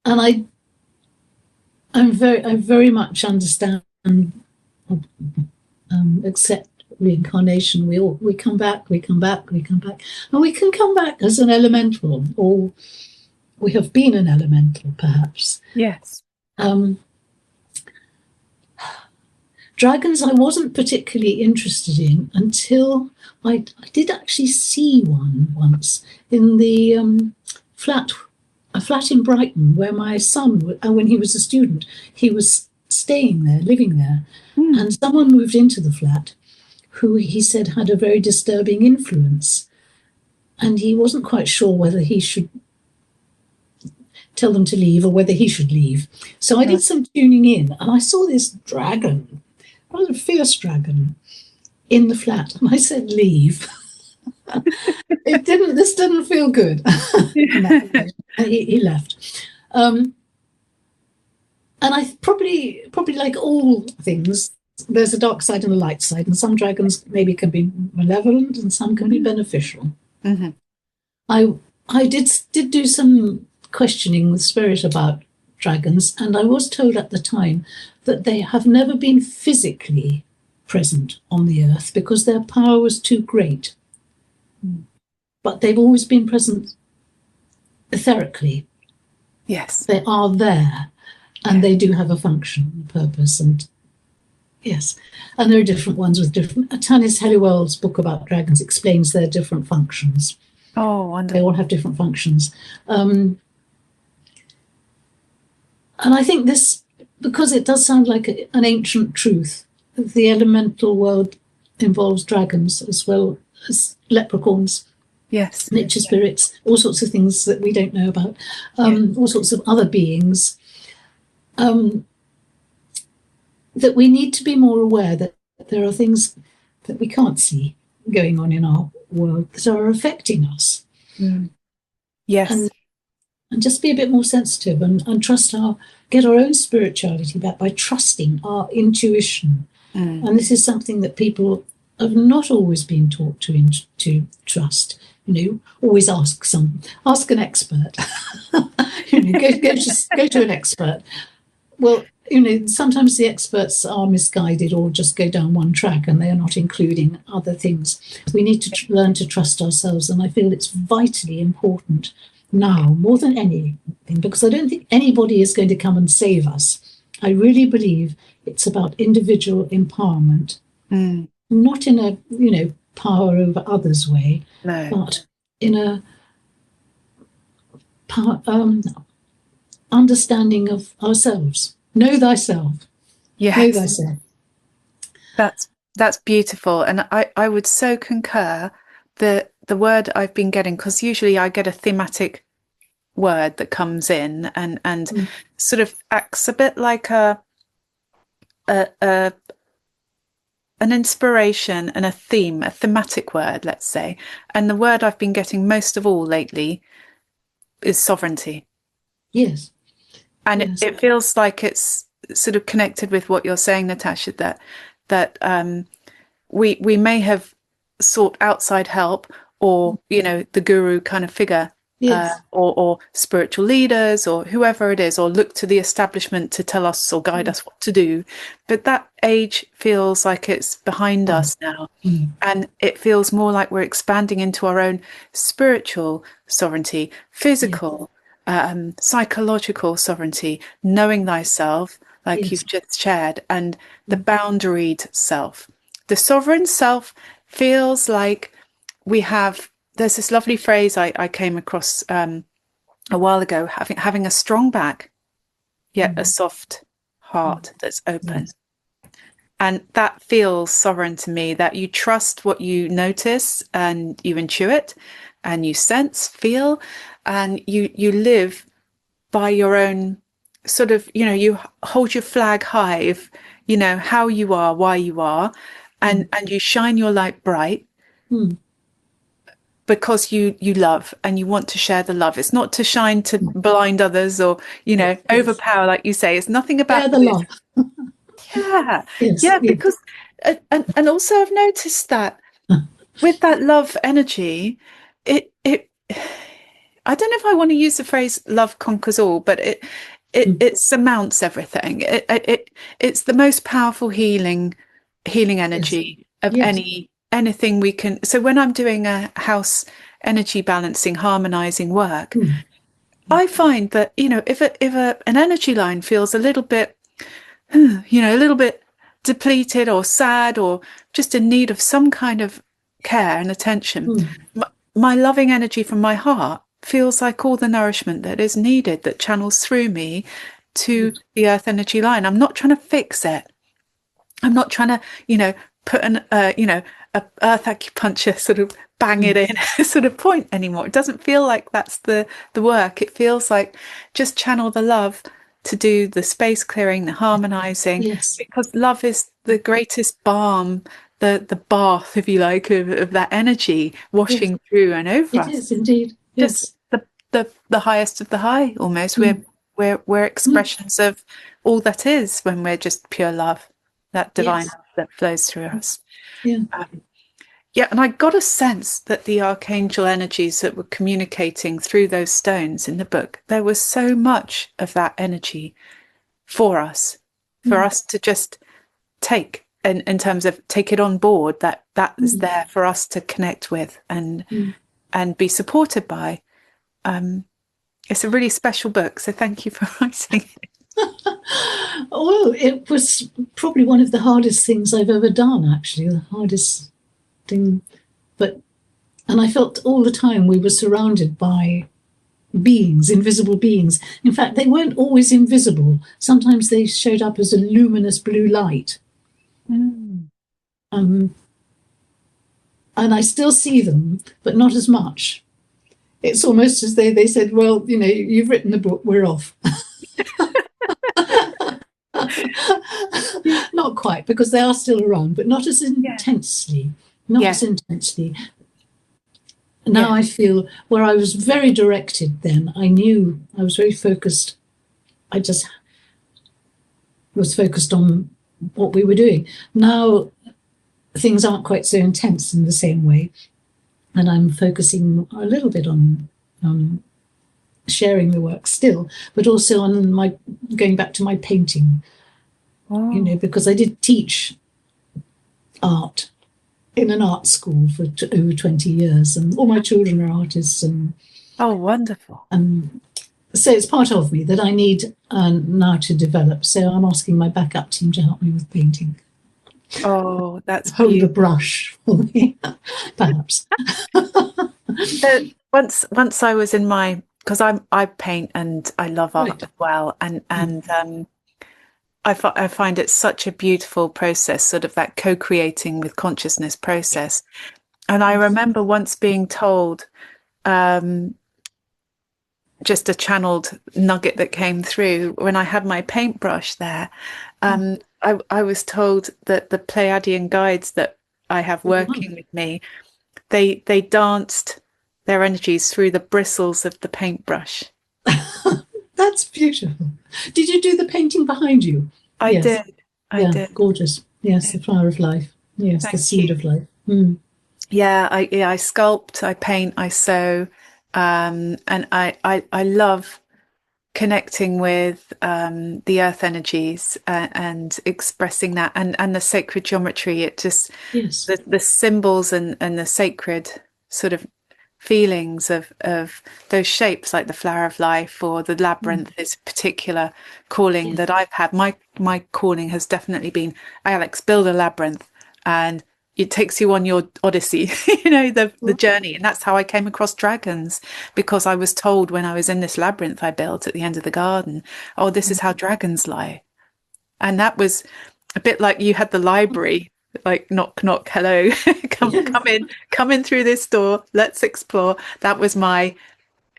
And I very much understand, accept reincarnation. We come back, and we can come back as an elemental, or we have been an elemental, perhaps. Yes. Dragons I wasn't particularly interested in until I did actually see one once in the a flat in Brighton, where my son, when he was a student, he was staying there, living there. And someone moved into the flat who he said had a very disturbing influence. And he wasn't quite sure whether he should tell them to leave or whether he should leave. So I did some tuning in, and I saw this dragon, rather fierce dragon, in the flat. And I said, leave. This didn't feel good. He left. And I probably like all things, there's a dark side and a light side, and some dragons maybe can be malevolent and some can be beneficial. Mm-hmm. I did do some questioning with spirit about dragons, and I was told at the time that they have never been physically present on the earth because their power was too great. But they've always been present etherically. Yes. They are there, and they do have a function, a purpose, and yes. And there are different ones with different. Tanis Halliwell's book about dragons explains their different functions. Oh, wonderful. They all have different functions. And I think this, because it does sound like an ancient truth, the elemental world involves dragons as well as leprechauns. Yes. Nature spirits, all sorts of things that we don't know about, all sorts of other beings, that we need to be more aware that there are things that we can't see going on in our world that are affecting us. Yes. And just be a bit more sensitive and get our own spirituality back by trusting our intuition. And this is something that people have not always been taught to trust. Always ask an expert. Go to an expert. Well, sometimes the experts are misguided or just go down one track and they are not including other things. We need to learn to trust ourselves, and I feel it's vitally important now more than anything, because I don't think anybody is going to come and save us. I really believe it's about individual empowerment, not in a power over others way, No. but in a power, understanding of ourselves. Know thyself. Know Yes. thyself. That's beautiful. And I would so concur. The word I've been getting, because usually I get a thematic word that comes in and sort of acts a bit like a an inspiration and a theme, a thematic word, let's say. And the word I've been getting most of all lately is sovereignty. Yes. And Yes. it feels like it's sort of connected with what you're saying, Natasha, that we may have sought outside help, or the guru kind of figure, Yes. or spiritual leaders or whoever it is, or look to the establishment to tell us or guide us what to do. But that age feels like it's behind us now. And it feels more like we're expanding into our own spiritual sovereignty, physical, psychological sovereignty, knowing thyself, like you've just shared, and the boundaried self. The sovereign self feels like there's this lovely phrase I came across a while ago, having a strong back, yet a soft heart that's open. Yes. And that feels sovereign to me, that you trust what you notice and you intuit and you sense, feel, and you live by your own sort of, you hold your flag high of, how you are, why you are, and you shine your light bright because you love and you want to share the love. It's not to shine to blind others or, overpower, like you say. It's nothing about Share the love. Yeah, Yes. yeah, Yes. because and also I've noticed that with that love energy, it I don't know if I want to use the phrase "love conquers all," but it surmounts everything. It's the most powerful healing Yes. energy of Yes. anything we can. So when I'm doing a house energy balancing, harmonizing work, I find that if an energy line feels a little bit a little bit depleted or sad or just in need of some kind of care and attention, my loving energy from my heart feels like all the nourishment that is needed, that channels through me to the earth energy line. I'm not trying to fix it. I'm not trying to, put a earth acupuncture sort of bang it in sort of point anymore. It doesn't feel like that's the work. It feels like just channel the love to do the space clearing, the harmonizing, Yes. because love is the greatest balm, the bath, if you like, of that energy washing through and over It us. is indeed. Just Yes. the highest of the high, almost. We're expressions of all that is when we're just pure love, that divine Yes. love that flows through us. Yeah. Yeah, and I got a sense that the archangel energies that were communicating through those stones in the book, there was so much of that energy for us to just take, in terms of take it on board, that is there for us to connect with and be supported by. It's a really special book, so thank you for writing it. Well, it was probably one of the hardest things I've ever done, actually, the hardest thing. And I felt all the time we were surrounded by beings, invisible beings. In fact, they weren't always invisible. Sometimes they showed up as a luminous blue light. And I still see them, but not as much. It's almost as though they said, well, you've written the book, we're off. Not quite, because they are still around, but not as intensely. As intensely. Now I feel where I was very directed then, I knew I was very focused. I just was focused on what we were doing. Now things aren't quite so intense in the same way. And I'm focusing a little bit on sharing the work still, but also on going back to my painting, because I did teach art in an art school for over 20 years, and all my children are artists. And oh, wonderful. And so it's part of me that I need now to develop. So I'm asking my backup team to help me with painting. Oh, that's Hold the beautiful. brush for me, perhaps. So once I was in my, because I paint and I love art Right. as well, and Mm. I find it such a beautiful process, sort of that co-creating with consciousness process. And I Yes. remember once being told, um, just a channeled nugget that came through when I had my paintbrush there. I was told that the Pleiadian guides that I have Oh, wow. working with me, they danced their energies through the bristles of the paintbrush. That's beautiful. Did you do the painting behind you? I Yes. did. I Yeah, did. gorgeous. Yes, the flower of life. Yes, the Thank seed you. of life. Mm. Yeah, I sculpt, I paint, I sew, and I love connecting with the earth energies and expressing that and the sacred geometry. It just Yes. the symbols and the sacred sort of feelings of those shapes like the flower of life or the Mm. labyrinth is a particular calling Yes. that I've had. My calling has definitely been, Alex, build a labyrinth, and it takes you on your odyssey, the Right. journey. And that's how I came across dragons, because I was told when I was in this labyrinth I built at the end of the garden, oh, this is how dragons lie. And that was a bit like you had the library, like knock, knock, hello, Yes. come in through this door, let's explore. That was my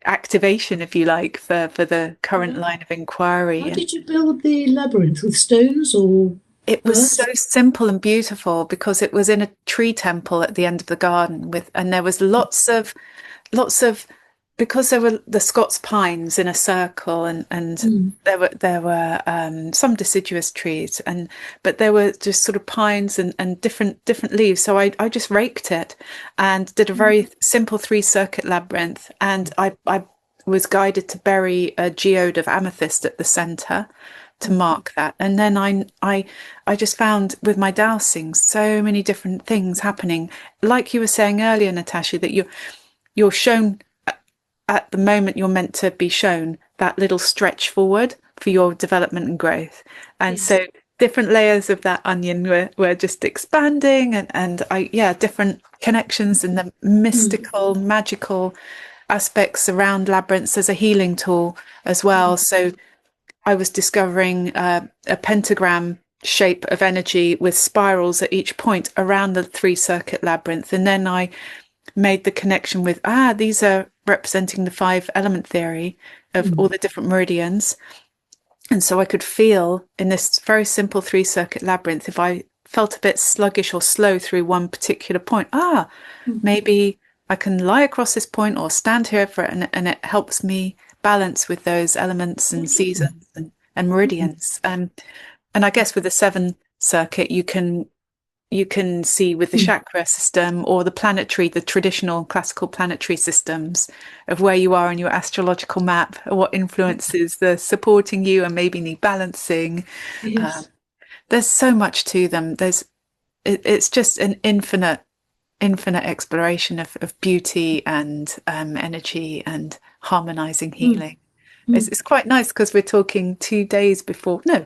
activation, if you like, for the current Right. line of inquiry. How And did you build the labyrinth? With stones or it was so earth? simple and beautiful because it was in a tree temple at the end of the garden and there was lots of because there were the Scots pines in a circle and Mm. there were some deciduous trees but there were just sort of pines and different leaves. So I just raked it and did a very simple 3 circuit labyrinth, and I was guided to bury a geode of amethyst at the center to mark that. And then I just found with my dowsing so many different things happening. Like you were saying earlier, Natasha, that you're shown at the moment you're meant to be shown that little stretch forward for your development and growth. And Yes. so different layers of that onion were just expanding and different connections and the Mm. mystical, magical aspects around labyrinths as a healing tool as well. So I was discovering a pentagram shape of energy with spirals at each point around the 3 circuit labyrinth. And then I made the connection with, these are representing the 5 element theory of all Mm. the different meridians. And so I could feel in this very simple 3 circuit labyrinth, if I felt a bit sluggish or slow through one particular point, Mm. maybe I can lie across this point or stand here for it, and it helps me balance with those elements and Wonderful. seasons and meridians. And I guess with the 7 circuit, you can see with the Mm. chakra system or the traditional classical planetary systems of where you are in your astrological map, what influences are supporting you and maybe need balancing. Um, Yes. there's so much to them. It's just an infinite exploration of beauty and energy and harmonizing Mm. healing. It's, Mm. it's quite nice because we're talking 2 days before, no,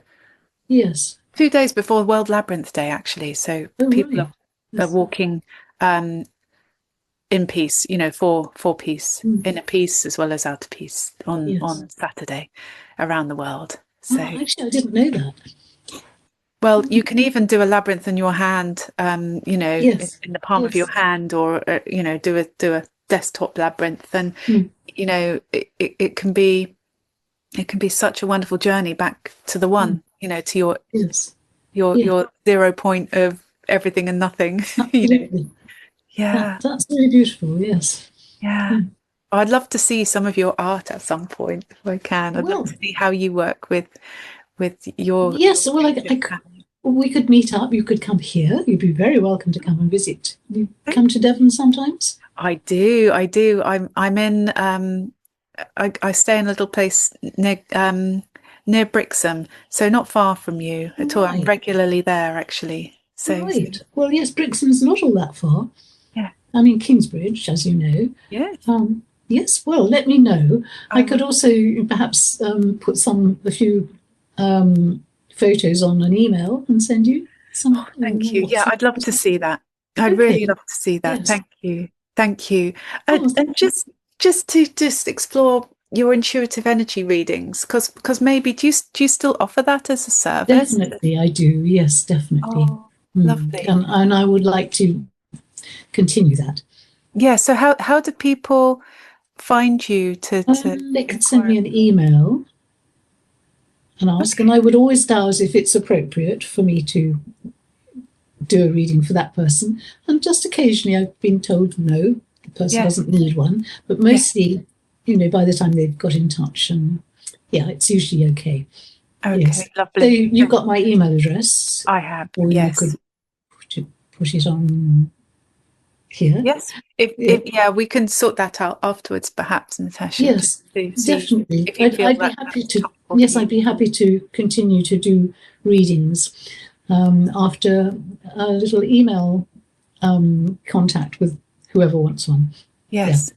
Yes. 2 days before World Labyrinth Day, actually. So Oh, people right. are Yes. walking um, in peace, for peace, Mm. inner peace as well as outer peace on Yes. on Saturday around the world. Oh, So, actually, I didn't know that. well, you can even do a labyrinth in your hand, Yes. in the palm of your Yes. hand, or do a desktop labyrinth, and Mm. it can be such a wonderful journey back to the Mm. one, to your Yes. your Yeah. your 0 point of everything and nothing. Absolutely. Yeah, That's really beautiful. Yes. yeah. Yeah. I'd love to see some of your art at some point if I can. I'd love Well, to see how you work with your yes. Well, creative pattern. we could meet up. You could come here. You'd be very welcome to come and visit. You come to Devon sometimes? I do, I do. I'm in I stay in a little place near Brixham, so not far from you at all. I'm Right. regularly there actually. So Right. Well, yes, Brixham's not all that far. yeah. I mean, Kingsbridge, as you know. Yes, Yes, well, let me know. I I could will. also perhaps put a few photos on an email and send you. Thank you. Yeah, I'd love to see that. I'd really Okay. love to see that. Yes. Thank you. Thank you. Oh, And just to explore your intuitive energy readings, because maybe do you still offer that as a service? definitely, I do. Yes, definitely. Oh, lovely. And I would like to continue that. Yeah. So how do people find you to They could send inquire? me an email and ask, and Okay. I would always dowse if it's appropriate for me to do a reading for that person. And just occasionally I've been told no, the person Yes. doesn't need one, but Yes. mostly, by the time they've got in touch, and yeah, it's usually okay. Okay. Yes. So Lovely. you've got my email address, I have. or you Yes. could put it on here. Yes. If yeah, we can sort that out afterwards, perhaps, Natasha, just Yes, to see definitely. if you feel I'd be that happy that's to. helpful for Yes, you. I'd be happy to continue to do readings after a little email contact with whoever wants one. Yeah. Yes.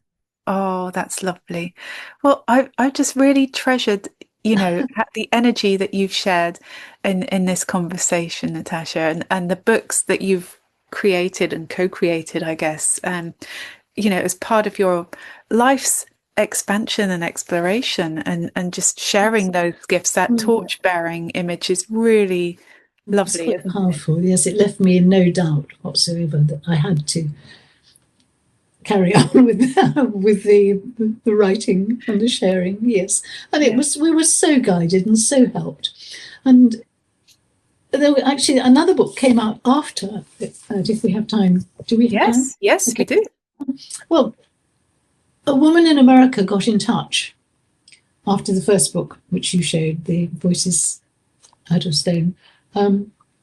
Oh, that's lovely. Well, I just really treasured, the energy that you've shared in this conversation, Natasha, and the books that you've created and co-created, I guess, as part of your life's expansion and exploration, and just sharing those gifts. That torch bearing image is really It's lovely, quite isn't it? powerful. Yes, it left me in no doubt whatsoever that I had to carry on with with the writing and the sharing. Yes, and Yeah. we were so guided and so helped. And there were actually another book came out after. If we have time, do we have time? Yes, yes, we Okay. do. Well, a woman in America got in touch after the first book, which you showed, the Voices Out of Stone.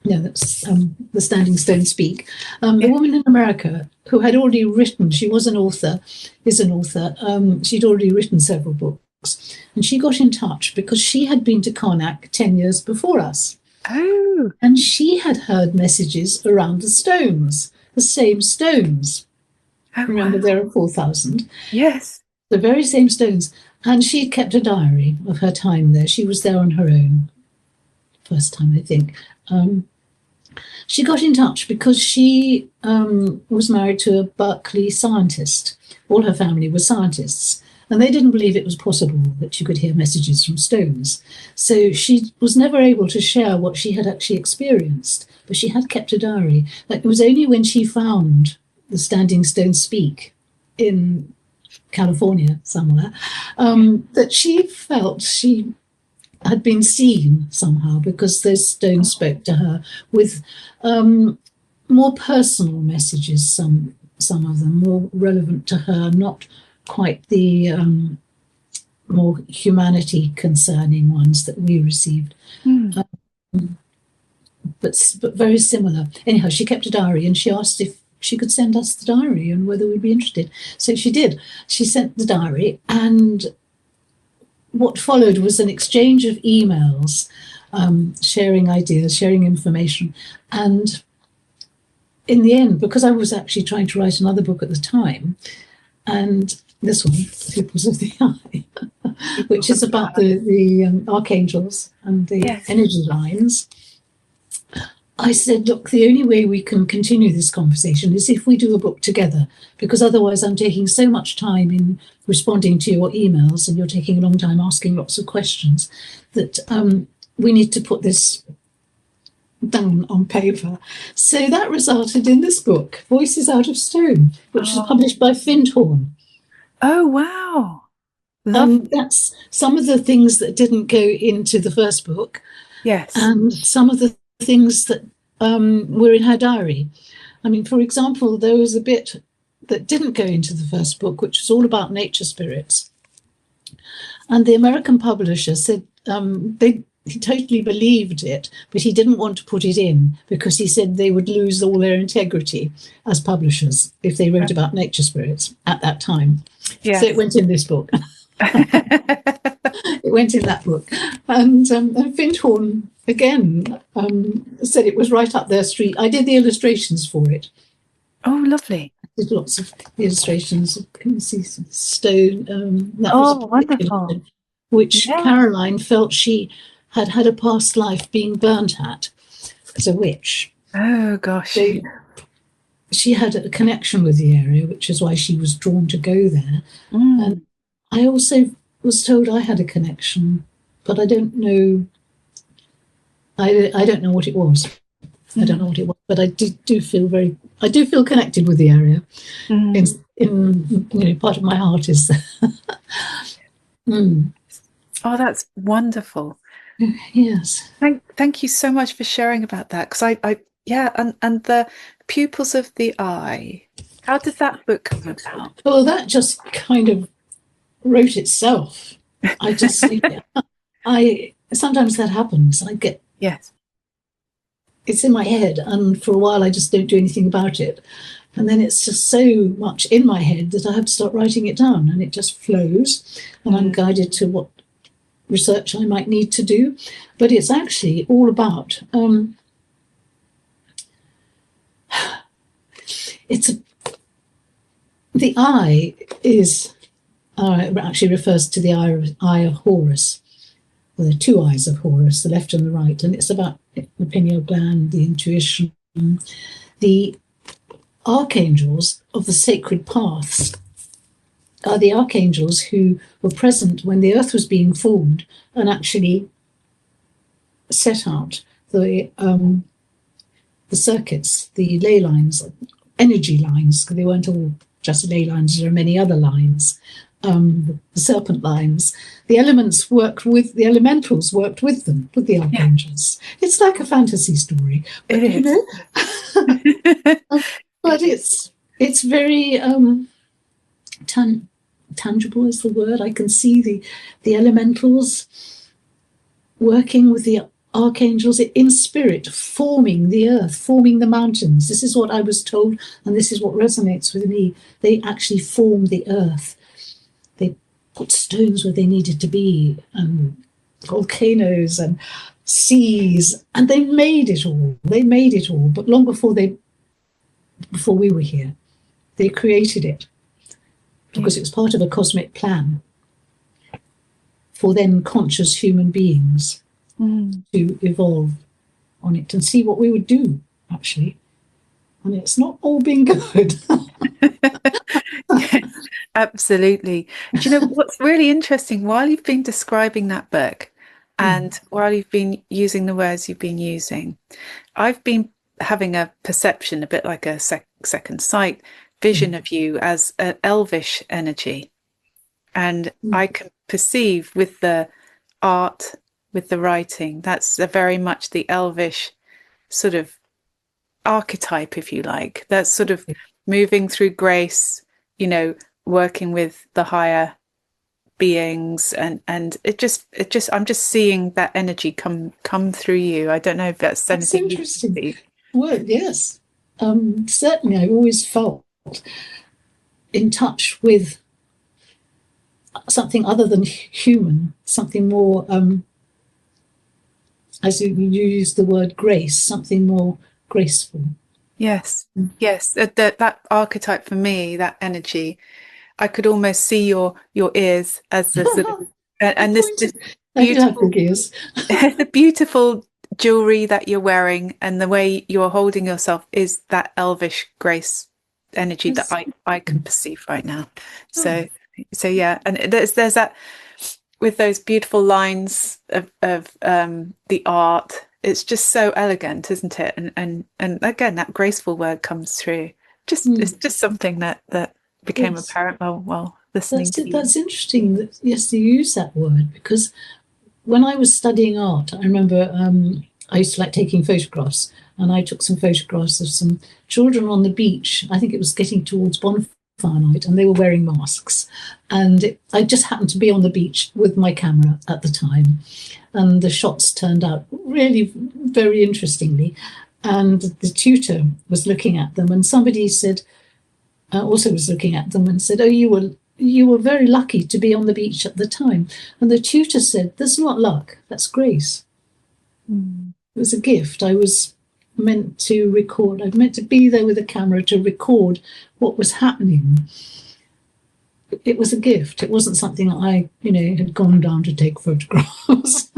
No, that's The Standing Stone Speak. A Yeah. woman in America who had already written, she was an author, is an author, she'd already written several books. And she got in touch because she had been to Carnac 10 years before us. Oh. And she had heard messages around the stones, the same stones. Oh, Remember, wow. there are 4,000. Yes. The very same stones. And she kept a diary of her time there. She was there on her own, first time, I think. She got in touch because she was married to a Berkeley scientist. All her family were scientists, and they didn't believe it was possible that you could hear messages from stones. So she was never able to share what she had actually experienced, but she had kept a diary. It was only when she found the Standing Stone Speak in California somewhere that she felt she had been seen somehow, because those stones spoke to her with more personal messages, some of them more relevant to her, not quite the more humanity concerning ones that we received, but very similar. Anyhow, she kept a diary and she asked if she could send us the diary and whether we'd be interested. So she did. She sent the diary, and what followed was an exchange of emails, sharing ideas, sharing information. And in the end, because I was actually trying to write another book at the time, and this one, Pupils of the Eye, which is about the Archangels and the energy lines, I said, look, the only way we can continue this conversation is if we do a book together, because otherwise I'm taking so much time in responding to your emails, and you're taking a long time asking lots of questions, that we need to put this down on paper. So that resulted in this book, Voices Out of Stone, which was published by Findhorn. Oh, wow. And that's some of the things that didn't go into the first book. Yes. And some of the things that were in her diary. I mean, for example, there was a bit that didn't go into the first book, which was all about nature spirits. And the American publisher said he totally believed it, but he didn't want to put it in because he said they would lose all their integrity as publishers if they wrote about nature spirits at that time. Yes. So it went in this book. It went in that book. And Findhorn, again, said it was right up their street. I did the illustrations for it. Oh, lovely. I did lots of illustrations. Can you see some stone? That was wonderful. Which Caroline felt she had had a past life being burnt at as a witch. Oh gosh. They, she had a connection with the area, which is why she was drawn to go there. And Mm. I also was told I had a connection, but I don't know. I don't know what it was. I don't know what it was, but I do feel I do feel connected with the area. Mm. Part of my heart is there. Mm. Oh, that's wonderful. Yes. Thank you so much for sharing about that. Because yeah, and the pupils of the eye. How did that book come about? Well, that just kind of wrote itself. I just, I sometimes that happens. I get Yes. it's in my head, and for a while I just don't do anything about it. And then it's just so much in my head that I have to start writing it down, and it just flows. And I'm guided to what research I might need to do. But it's actually all about the eye is actually refers to the eye of Horus. Well, there are two eyes of Horus, the left and the right, and it's about the pineal gland, the intuition. The archangels of the sacred paths are the archangels who were present when the earth was being formed and actually set out the circuits, the ley lines, energy lines, because they weren't all just ley lines, there are many other lines. The serpent lines, the elementals worked with them, with the archangels. Yeah. It's like a fantasy story, but but it's very tangible is the word. I can see the elementals working with the archangels in spirit, forming the earth, forming the mountains. This is what I was told, and this is what resonates with me. They actually formed the earth. They put stones where they needed to be, and volcanoes and seas, and they made it all. But long before we were here, they created it because it was part of a cosmic plan for then conscious human beings to evolve on it and see what we would do, actually. And it's not all been good. Yes, absolutely. Do you know what's really interesting? While you've been describing that book and while you've been using the words you've been using, I've been having a perception, a bit like a second sight vision of you as an elvish energy. And I can perceive with the art, with the writing, that's very much the elvish sort of archetype, if you like. That's sort of moving through grace, working with the higher beings, and I'm just seeing that energy come through you. I don't know if that's anything interesting. You see. Well, yes. Certainly I've always felt in touch with something other than human, something more, as you use the word grace, something more graceful. Yes, yes. That archetype for me, that energy, I could almost see your ears as the sort of, and this beautiful the beautiful jewelry that you're wearing and the way you're holding yourself is that elvish grace energy that I can perceive right now. So yeah, and there's that with those beautiful lines of the art. It's just so elegant, isn't it? And again, that graceful word comes through. It's just something that became apparent while listening to you. That's interesting that, yes, you use that word, because when I was studying art, I remember I used to like taking photographs, and I took some photographs of some children on the beach. I think it was getting towards bonfire night, and they were wearing masks. And I just happened to be on the beach with my camera at the time, and the shots turned out really very interestingly. And the tutor was looking at them, and somebody said, also was looking at them and said, "Oh, you were very lucky to be on the beach at the time." And the tutor said, "That's not luck, that's grace." It was a gift. I was meant to record. I was meant to be there with a camera to record what was happening. It was a gift. It wasn't something that I, had gone down to take photographs.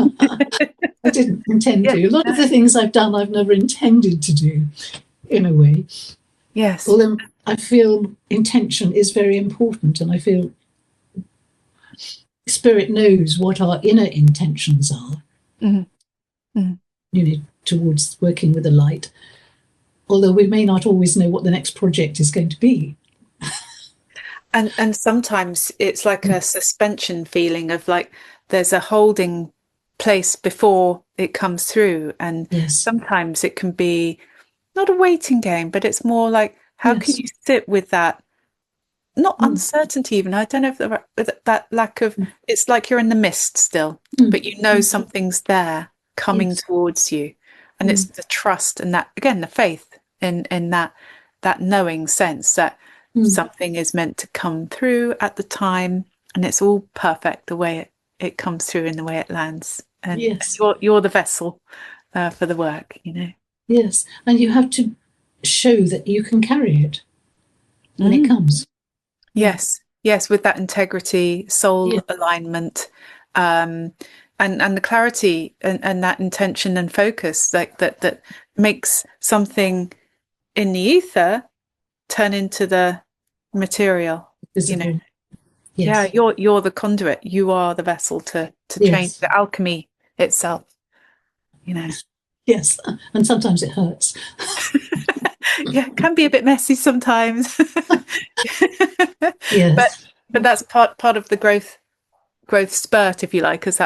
I didn't intend Yeah. to. A lot of the things I've done, I've never intended to do, in a way. Yes. Although I feel intention is very important, and I feel Spirit knows what our inner intentions are, towards working with the light. Although we may not always know what the next project is going to be. And sometimes it's like a suspension feeling of like there's a holding place before it comes through. And sometimes it can be not a waiting game, but it's more like, how can you sit with that? Not uncertainty even. I don't know if that lack of, it's like you're in the mist still, but you know something's there coming towards you. And it's the trust and that, again, the faith in that knowing sense that something is meant to come through at the time, and it's all perfect the way it comes through and the way it lands. And you're the vessel for the work, Yes, and you have to show that you can carry it when it comes. Yes, with that integrity, soul alignment, and the clarity and that intention and focus, like that makes something in the ether turn into the material. Visible. Yeah, you're the conduit. You are the vessel to change the alchemy itself. Yes, and sometimes it hurts. Yeah, it can be a bit messy sometimes. Yes, but that's part of the growth spurt, if you like, of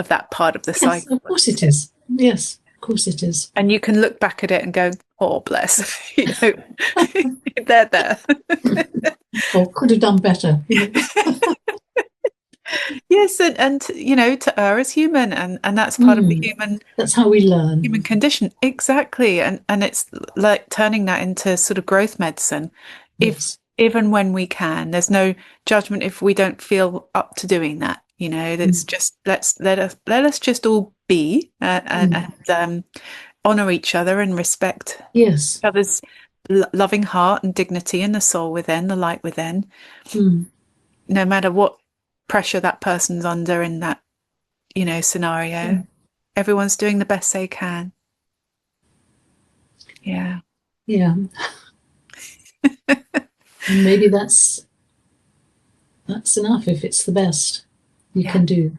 that part of the cycle. Of course it is. Yes, of course it is. And you can look back at it and go, "Oh, bless," they're there. Or could have done better. Yes, and to err is human, and that's part of the human. That's how we learn. Human condition, exactly, and it's like turning that into sort of growth medicine. Even when we can, there's no judgment if we don't feel up to doing that. That's just let us just all be and honor each other and respect each other's loving heart and dignity and the soul within, the light within. No matter what pressure that person's under in that scenario, everyone's doing the best they can. Yeah. And maybe that's enough if it's the best you can do.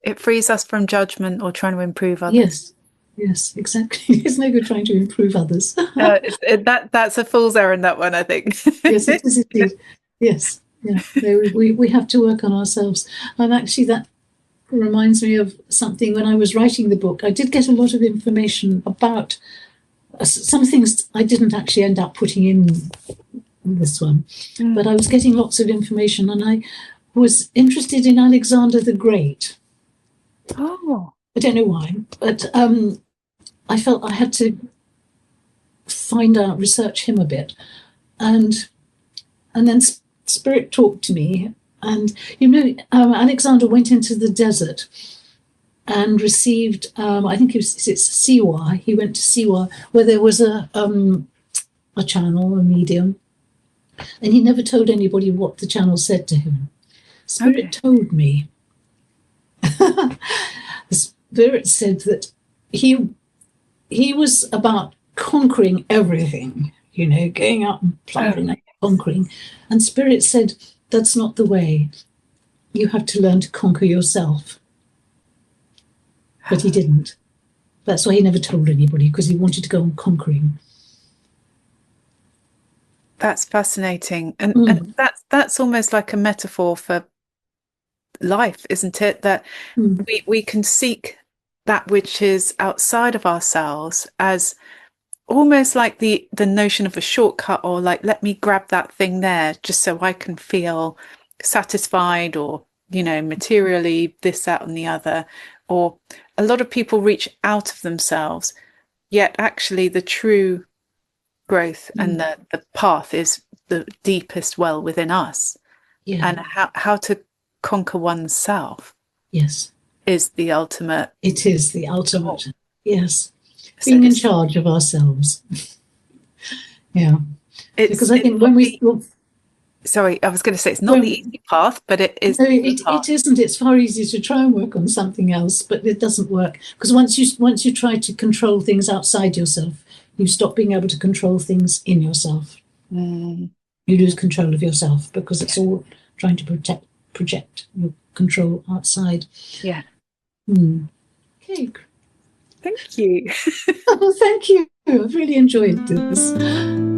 It frees us from judgment or trying to improve others. Yes, exactly. It's no good trying to improve others. That's a fool's errand, that one, I think. Yes, it is indeed. Yes. Yeah. We have to work on ourselves. And actually that reminds me of something. When I was writing the book, I did get a lot of information about some things I didn't actually end up putting in this one, but I was getting lots of information, and I was interested in Alexander the Great. Oh. I don't know why, but I felt I had to research him a bit, and then Spirit talked to me, and Alexander went into the desert and received, I think it's Siwa. He went to Siwa, where there was a channel, a medium, and he never told anybody what the channel said to him. Spirit told me. The Spirit said that he was about conquering everything, going out and plundering and conquering. And Spirit said, that's not the way. You have to learn to conquer yourself. But he didn't. That's why he never told anybody, because he wanted to go on conquering. That's fascinating. And that's almost like a metaphor for life, isn't it? That we can seek that which is outside of ourselves as almost like the notion of a shortcut, or like, let me grab that thing there just so I can feel satisfied, or materially this, that and the other. Or a lot of people reach out of themselves, yet actually the true growth and the path is the deepest well within us. And how to conquer oneself is the ultimate. It is the ultimate. Yes. Being in charge of ourselves. Because I think when we sorry, I was going to say it's not the easy path, but it is No, the path. it isn't. It's far easier to try and work on something else, but it doesn't work because once you try to control things outside yourself, you stop being able to control things in yourself. Mm. You lose control of yourself because it's all trying to project your control outside. Yeah. Okay. Thank you. Oh, thank you. I've really enjoyed this.